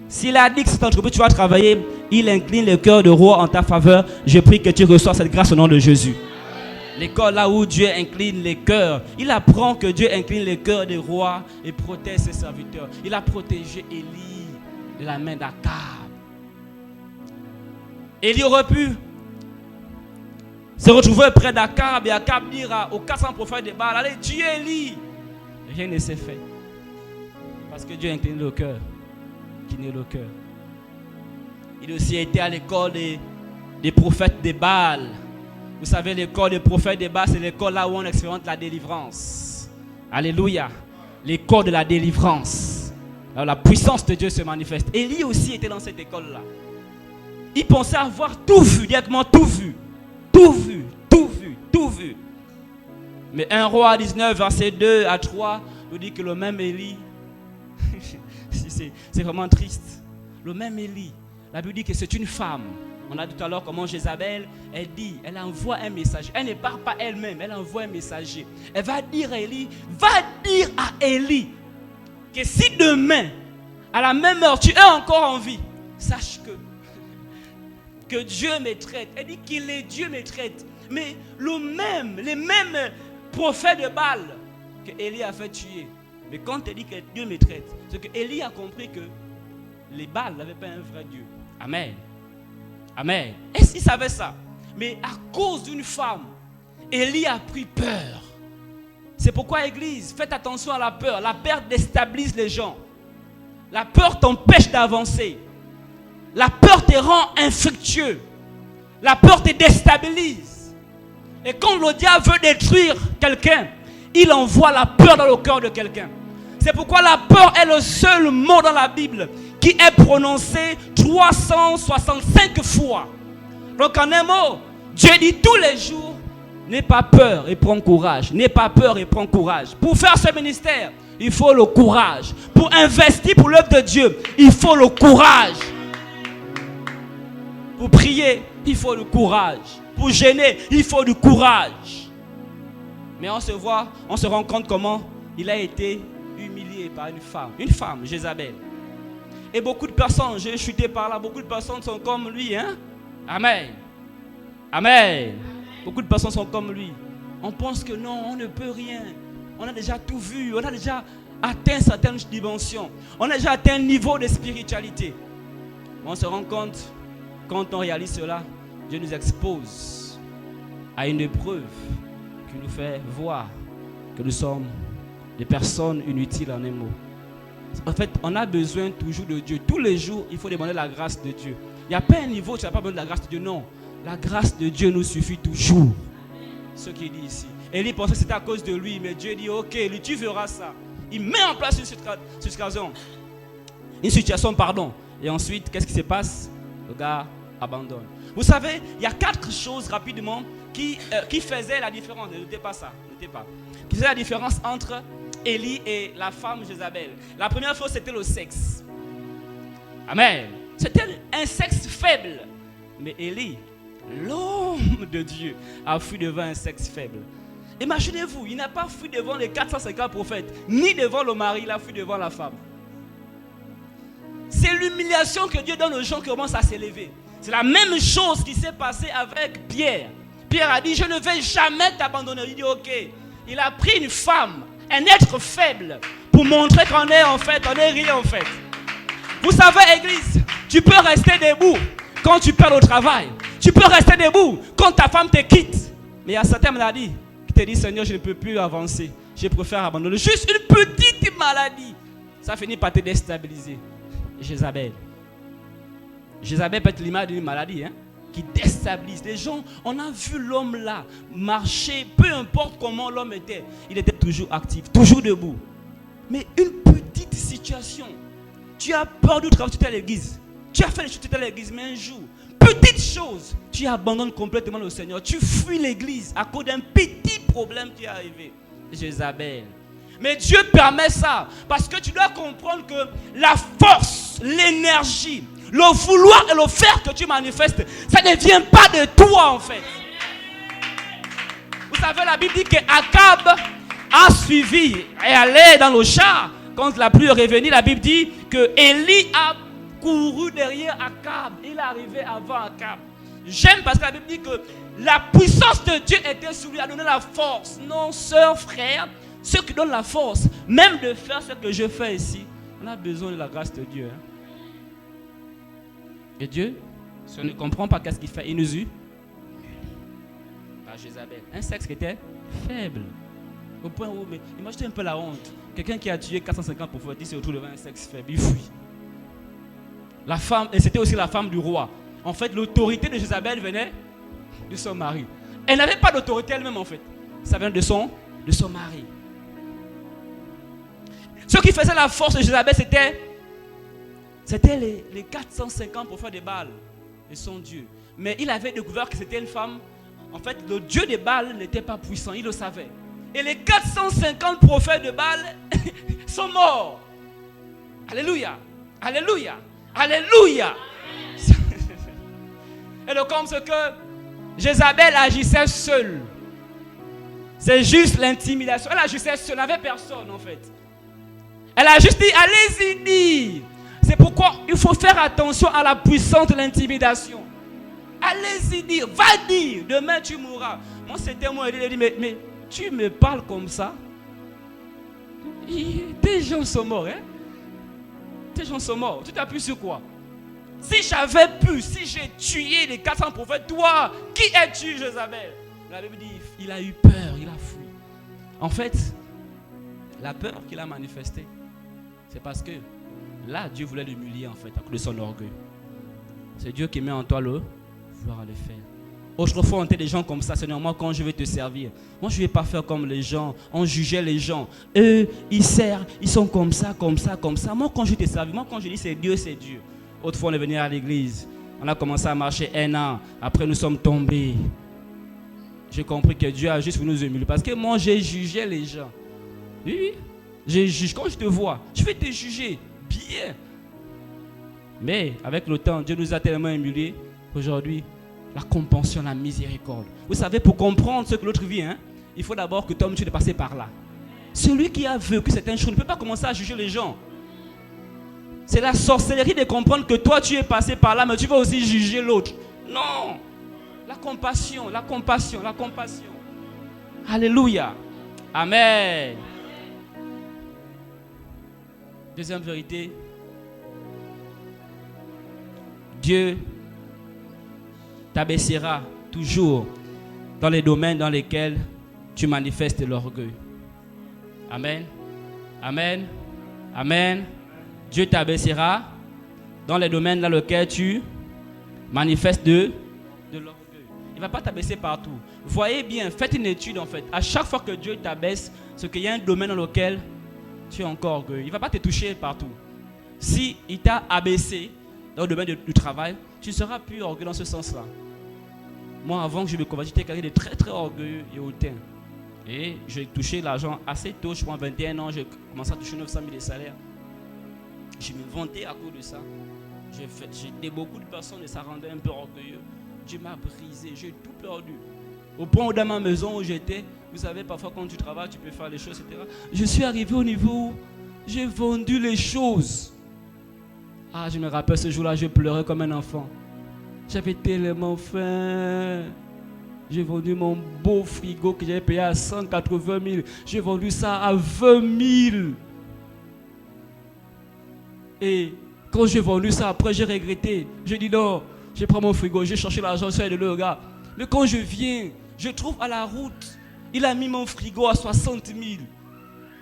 S'il a dit que cette entreprise tu vas travailler, il incline les cœurs de roi en ta faveur. Je prie que tu reçoives cette grâce au nom de Jésus. L'école là où Dieu incline les cœurs, il apprend que Dieu incline les cœurs des rois et protège ses serviteurs. Il a protégé Élie de la main d'Akab. Élie aurait pu se retrouver près d'Akab et Akab dire aux 400 prophètes de Baal, allez tuer Élie. Rien ne s'est fait. Parce que Dieu incline le cœur. Incline le cœur. Il a aussi été à l'école des prophètes de Baal. Vous savez, l'école des prophètes de Baal, c'est l'école là où on expérimente la délivrance. Alléluia. L'école de la délivrance. Alors la puissance de Dieu se manifeste. Élie aussi était dans cette école-là. Il pensait avoir tout vu, directement tout vu. Tout vu, tout vu, tout vu. Mais 1 Roi 19, verset 2 à 3, nous dit que le même Élie, c'est vraiment triste. Le même Élie, la Bible dit que c'est une femme. On a dit tout à l'heure comment Jézabel, elle envoie un messager. Elle ne part pas elle-même, elle envoie un messager. Elle va dire à Élie, que si demain, à la même heure, tu es encore en vie, sache que Dieu me traite. Elle dit qu'il est Dieu me traite. Mais les mêmes prophètes de Baal que Élie a fait tuer. Mais quand elle dit que Dieu me traite, c'est que Élie a compris que les Baals n'avaient pas un vrai Dieu. Amen. Amen. Est-ce qu'il savait ça? Mais à cause d'une femme, Élie a pris peur. C'est pourquoi, Église, faites attention à la peur. La peur déstabilise les gens. La peur t'empêche d'avancer. La peur te rend infructueux. La peur te déstabilise. Et quand le diable veut détruire quelqu'un, il envoie la peur dans le cœur de quelqu'un. C'est pourquoi la peur est le seul mot dans la Bible qui est prononcé 365 fois. Donc en un mot, Dieu dit tous les jours, n'aie pas peur et prends courage. N'aie pas peur et prends courage. Pour faire ce ministère, il faut le courage. Pour investir pour l'œuvre de Dieu, il faut le courage. Pour prier, il faut le courage. Pour gêner, il faut du courage. Mais on se rend compte comment il a été humilié par une femme, Jézabel. Et beaucoup de personnes, j'ai chuté par là, beaucoup de personnes sont comme lui. Hein? Amen. Amen. Beaucoup de personnes sont comme lui. On pense que non, on ne peut rien. On a déjà tout vu, on a déjà atteint certaines dimensions. On a déjà atteint un niveau de spiritualité. Mais on se rend compte, quand on réalise cela, Dieu nous expose à une épreuve qui nous fait voir que nous sommes des personnes inutiles en un mot. En fait, on a besoin toujours de Dieu. Tous les jours, il faut demander la grâce de Dieu. Il n'y a pas un niveau où tu n'as pas besoin de la grâce de Dieu. Non, la grâce de Dieu nous suffit toujours. Ce qu'il dit ici. Élie pensait que c'était à cause de lui, mais Dieu dit, ok, lui, tu feras ça. Il met en place une situation, pardon. Et ensuite, qu'est-ce qui se passe? Le gars abandonne. Vous savez, il y a 4 choses rapidement qui faisaient la différence. Ne notez pas ça, notez pas. Qui faisaient la différence entre Élie et la femme Jézabel. La première chose, c'était le sexe. Amen. C'était un sexe faible. Mais Élie, l'homme de Dieu, a fui devant un sexe faible. Imaginez-vous, il n'a pas fui devant les 450 prophètes, ni devant le mari, il a fui devant la femme. C'est l'humiliation que Dieu donne aux gens qui commencent à s'élever. C'est la même chose qui s'est passée avec Pierre. Pierre a dit, je ne vais jamais t'abandonner. Il dit, ok. Il a pris une femme, un être faible, pour montrer qu'on est en fait, on est rien en fait. Vous savez, Église, tu peux rester debout quand tu perds au travail. Tu peux rester debout quand ta femme te quitte. Mais il y a certaines maladies qui te disent, Seigneur, je ne peux plus avancer. Je préfère abandonner. Juste une petite maladie. Ça finit par te déstabiliser. Jézabel. Jézabel peut être l'image d'une maladie qui déstabilise. Les gens, on a vu l'homme là marcher, peu importe comment l'homme était. Il était toujours actif, toujours debout. Mais une petite situation. Tu as peur du travail, tu es à l'église. Tu as fait les choses, tu es à l'église, mais un jour, petite chose, tu abandonnes complètement le Seigneur. Tu fuis l'église à cause d'un petit problème qui est arrivé. Jézabel. Mais Dieu permet ça parce que tu dois comprendre que la force, l'énergie, le vouloir et le faire que tu manifestes, ça ne vient pas de toi en fait. Vous savez, la Bible dit qu'Akab a suivi et allait dans le char. Quand la pluie est revenue, la Bible dit que Élie a couru derrière Akab. Il est arrivé avant Akab. J'aime parce que la Bible dit que la puissance de Dieu était sur lui, a donné la force. Non, sœur, frère, ceux qui donnent la force, même de faire ce que je fais ici, on a besoin de la grâce de Dieu. Et Dieu, si on ne comprend pas qu'est-ce qu'il fait, il nous eut par Jézabel. Un sexe qui était faible. Au point où, mais imaginez un peu la honte. Quelqu'un qui a tué 450 prophètes, il se retrouve devant un sexe faible, il fuit. La femme, et c'était aussi la femme du roi. En fait, l'autorité de Jézabel venait de son mari. Elle n'avait pas d'autorité elle-même en fait. Ça vient de son mari. Ce qui faisait la force de Jézabel, c'était les 450 prophètes de Baal et son Dieu. Mais il avait découvert que c'était une femme. En fait, le Dieu de Baal n'était pas puissant, il le savait. Et les 450 prophètes de Baal sont morts. Alléluia. Alléluia. Alléluia. Et donc comme ce que Jézabel agissait seule. C'est juste l'intimidation. Elle agissait seule, elle n'avait personne en fait. Elle a juste dit, allez-y dire. C'est pourquoi il faut faire attention à la puissance de l'intimidation. Allez-y dire, va dire, demain tu mourras. Moi c'était moi, il dit, mais tu me parles comme ça. Tes gens sont morts, hein? Tes gens sont morts. Tu t'appuies sur quoi? Si j'avais pu, si j'ai tué les 400 prophètes, toi, qui es-tu, Jézabel? La Bible dit, il a eu peur, il a fui. En fait, la peur qu'il a manifestée, c'est parce que là, Dieu voulait l'humilier en fait, à cause de son orgueil. C'est Dieu qui met en toi le vouloir le faire. Autrefois, on était des gens comme ça. Seigneur, moi, quand je vais te servir, moi, je ne vais pas faire comme les gens. On jugeait les gens. Eux, ils servent, ils sont comme ça, comme ça, comme ça. Moi, quand je te servir, moi, quand je dis c'est Dieu, c'est Dieu. Autrefois, on est venu à l'église. On a commencé à marcher 1 an. Après, nous sommes tombés. J'ai compris que Dieu a juste voulu nous humilier. Parce que moi, j'ai jugé les gens. Oui. Je juge. Quand je te vois, je vais te juger. Bien. Mais avec le temps, Dieu nous a tellement humiliés. Aujourd'hui, la compassion, la miséricorde. Vous savez, pour comprendre ce que l'autre vit, il faut d'abord que toi, tu es passé par là. Celui qui a vécu certaines choses ne peut pas commencer à juger les gens. C'est la sorcellerie de comprendre que toi, tu es passé par là, mais tu vas aussi juger l'autre. Non. La compassion, la compassion, la compassion. Alléluia. Amen. Deuxième vérité. Dieu t'abaissera toujours dans les domaines dans lesquels tu manifestes l'orgueil. Amen. Amen. Amen. Dieu t'abaissera dans les domaines dans lesquels tu manifestes de l'orgueil. Il ne va pas t'abaisser partout. Voyez bien, faites une étude en fait. À chaque fois que Dieu t'abaisse, c'est qu'il y a un domaine dans lequel tu es encore orgueilleux. Il ne va pas te toucher partout. Si il t'a abaissé dans le domaine du travail, tu ne seras plus orgueilleux dans ce sens-là. Moi, avant que je me convertisse, j'étais quelqu'un de très très orgueilleux et hautain. Et j'ai touché l'argent assez tôt, je prends 21 ans, j'ai commencé à toucher 900 000 de salaire. Je me vantais à cause de ça. J'étais beaucoup de personnes et ça rendait un peu orgueilleux. Dieu m'a brisé, j'ai tout perdu. Au point où dans ma maison où j'étais, vous savez, parfois quand tu travailles, tu peux faire les choses, etc. Je suis arrivé au niveau où j'ai vendu les choses. Ah, je me rappelle ce jour-là, je pleurais comme un enfant. J'avais tellement faim. J'ai vendu mon beau frigo que j'avais payé à 180 000. J'ai vendu ça à 20 000. Et quand j'ai vendu ça, après j'ai regretté. J'ai dit non, je prends mon frigo, j'ai cherché l'argent sur le gars. Mais quand je viens, je trouve à la route, il a mis mon frigo à 60 000.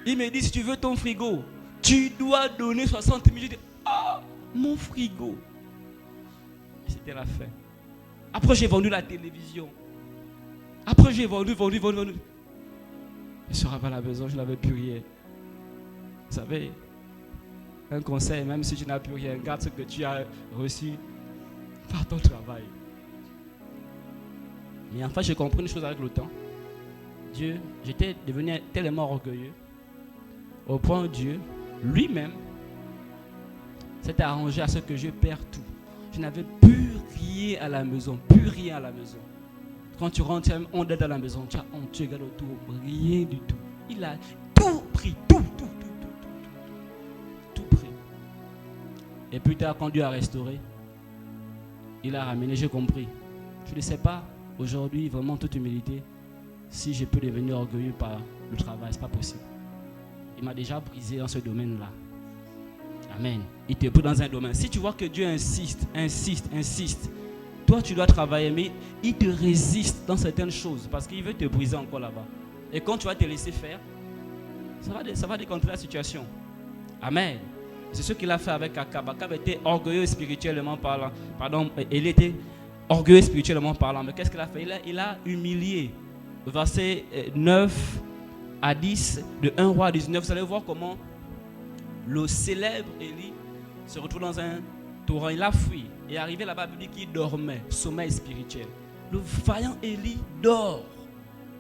Il me dit, si tu veux ton frigo, tu dois donner 60 000. J'ai dit, ah, mon frigo. C'était la fin. Après, j'ai vendu la télévision. Après, j'ai vendu. Je serai pas à la maison, je n'avais plus rien. Vous savez, un conseil, même si tu n'as plus rien, garde ce que tu as reçu par ton travail. Mais enfin, j'ai compris une chose avec le temps. Dieu, j'étais devenu tellement orgueilleux, au point où Dieu, lui-même, s'est arrangé à ce que je perds tout. Je n'avais plus rien à la maison, Quand tu rentres, tu as honte d'être à la maison, tu as honte, tu regardes autour, rien du tout. Il a tout pris, tout pris. Et plus tard, quand Dieu a restauré, il a ramené, j'ai compris. Je ne sais pas, aujourd'hui, vraiment toute humilité, si je peux devenir orgueilleux par le travail, ce n'est pas possible. Il m'a déjà brisé dans ce domaine-là. Amen. Il te prit dans un domaine. Si tu vois que Dieu insiste, toi tu dois travailler, mais il te résiste dans certaines choses parce qu'il veut te briser encore là-bas. Et quand tu vas te laisser faire, ça va décontrer la situation. Amen. C'est ce qu'il a fait avec Akab. Akab était orgueilleux spirituellement parlant. Il était orgueilleux spirituellement parlant. Mais qu'est-ce qu'il a fait? Il a humilié. Verset 9 à 10 de 1 roi 19. Vous allez voir comment le célèbre Élie se retrouve dans un torrent. Il a fui. Et arrivé là-bas, il dit qu'il dormait. Sommeil spirituel. Le vaillant Élie dort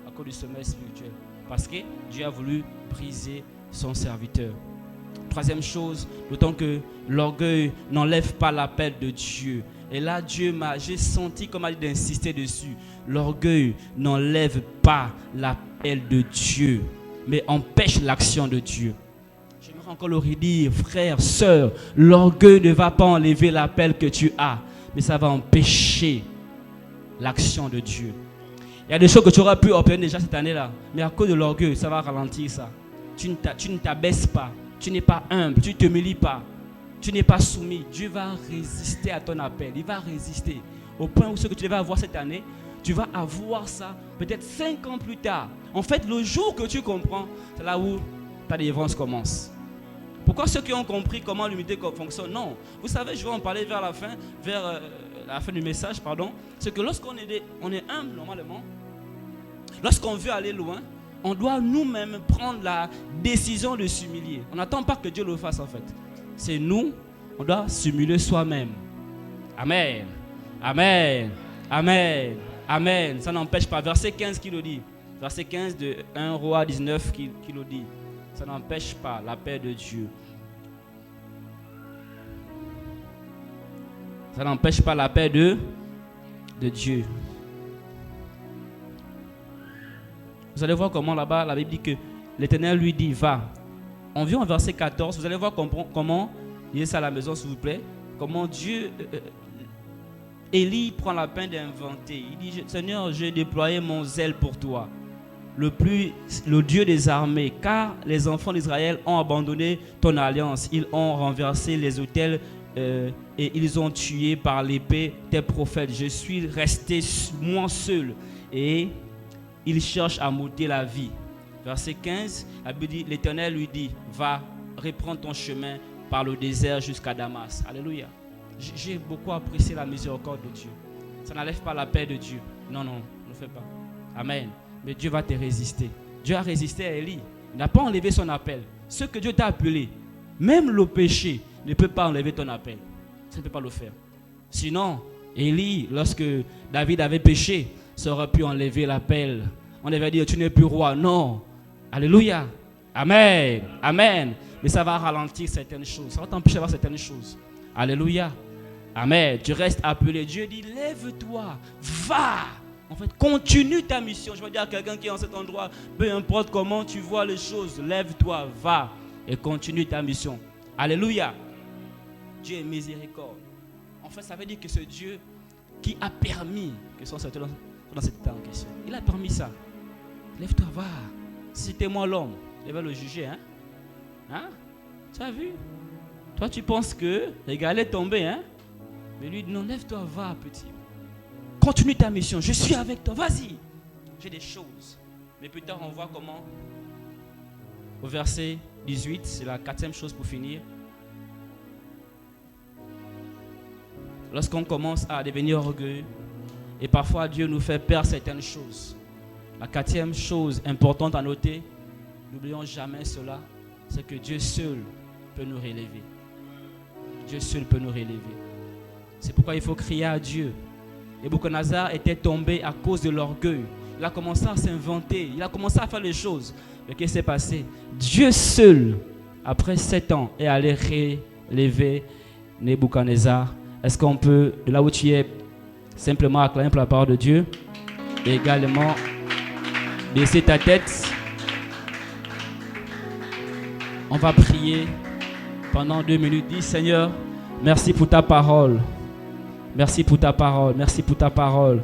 à cause du sommeil spirituel. Parce que Dieu a voulu briser son serviteur. Troisième chose, d'autant que l'orgueil n'enlève pas l'appel de Dieu. Et là, j'ai senti comme il d'insister dessus. L'orgueil n'enlève pas l'appel de Dieu, mais empêche l'action de Dieu. J'aimerais encore le redire, frère, sœur, l'orgueil ne va pas enlever l'appel que tu as, mais ça va empêcher l'action de Dieu. Il y a des choses que tu auras pu obtenir déjà cette année-là, mais à cause de l'orgueil, ça va ralentir ça. Tu ne t'abaisses pas, tu n'es pas humble, tu ne t'humilies pas, tu n'es pas soumis. Dieu va résister à ton appel, il va résister. Au point où ce que tu devais avoir cette année, tu vas avoir ça peut-être 5 ans plus tard. En fait, le jour que tu comprends, c'est là où ta délivrance commence. Pourquoi ceux qui ont compris comment l'humilité fonctionne? Non. Vous savez, je vais en parler vers la fin du message, pardon. C'est que lorsqu'on est humble, normalement, lorsqu'on veut aller loin, on doit nous-mêmes prendre la décision de s'humilier. On n'attend pas que Dieu le fasse en fait. C'est nous, on doit s'humilier soi-même. Amen. Amen. Amen. Amen. Ça n'empêche pas. Verset 15 qui le dit. Verset 15 de 1 roi 19 qui le dit. Ça n'empêche pas la paix de Dieu. Ça n'empêche pas la paix de Dieu. Vous allez voir comment là-bas, la Bible dit que l'Éternel lui dit, va. On vient au verset 14, vous allez voir comment, lisez ça à la maison s'il vous plaît, comment Dieu, Élie prend la peine d'inventer. Il dit, Seigneur, j'ai déployé mon zèle pour toi, le Dieu des armées, car les enfants d'Israël ont abandonné ton alliance, ils ont renversé les autels et ils ont tué par l'épée tes prophètes. Je suis resté moi seul et ils cherchent à m'ôter la vie. Verset 15, la Bible dit, l'Éternel lui dit, va reprendre ton chemin par le désert jusqu'à Damas. Alléluia. J'ai beaucoup apprécié la miséricorde de Dieu. Ça n'enlève pas la paix de Dieu. Non, ne fais pas. Amen. Mais Dieu va te résister. Dieu a résisté à Élie. Il n'a pas enlevé son appel. Ce que Dieu t'a appelé, même le péché ne peut pas enlever ton appel. Ça ne peut pas le faire. Sinon, Élie, lorsque David avait péché, ça aurait pu enlever l'appel. On avait dit, tu n'es plus roi. Non. Alléluia. Amen. Amen. Mais ça va ralentir certaines choses. Ça va t'empêcher d'avoir certaines choses. Alléluia. Amen. Tu restes appelé. Dieu dit, lève-toi. Va. En fait, continue ta mission. Je veux dire à quelqu'un qui est en cet endroit, peu importe comment tu vois les choses, lève-toi, va et continue ta mission. Alléluia. Dieu est miséricorde. En fait, ça veut dire que c'est Dieu qui a permis que son sorti dans cet état en question. Il a permis ça. Lève-toi, va. Si c'était moi l'homme, il va le juger. Hein? Tu as vu? Toi, tu penses que les gars allaient tomber. Hein? Mais lui, non, lève-toi, va, petit. Continue ta mission. Je suis avec toi. Vas-y. J'ai des choses. Mais plus tard, on voit comment. Au verset 18, c'est la 4e chose pour finir. Lorsqu'on commence à devenir orgueilleux, et parfois Dieu nous fait perdre certaines choses. La 4e chose importante à noter, n'oublions jamais cela, c'est que Dieu seul peut nous relever. Dieu seul peut nous relever. C'est pourquoi il faut crier à Dieu. Nebuchadnezzar était tombé à cause de l'orgueil. Il a commencé à s'inventer, il a commencé à faire les choses. Mais qu'est-ce qui s'est passé? Dieu seul, après 7 ans, est allé relever Nebuchadnezzar. Est-ce qu'on peut, de là où tu es, simplement acclamer pour la parole de Dieu et également baisser ta tête? On va prier pendant 2 minutes. Dis, Seigneur, merci pour ta parole. Merci pour ta parole. Merci pour ta parole.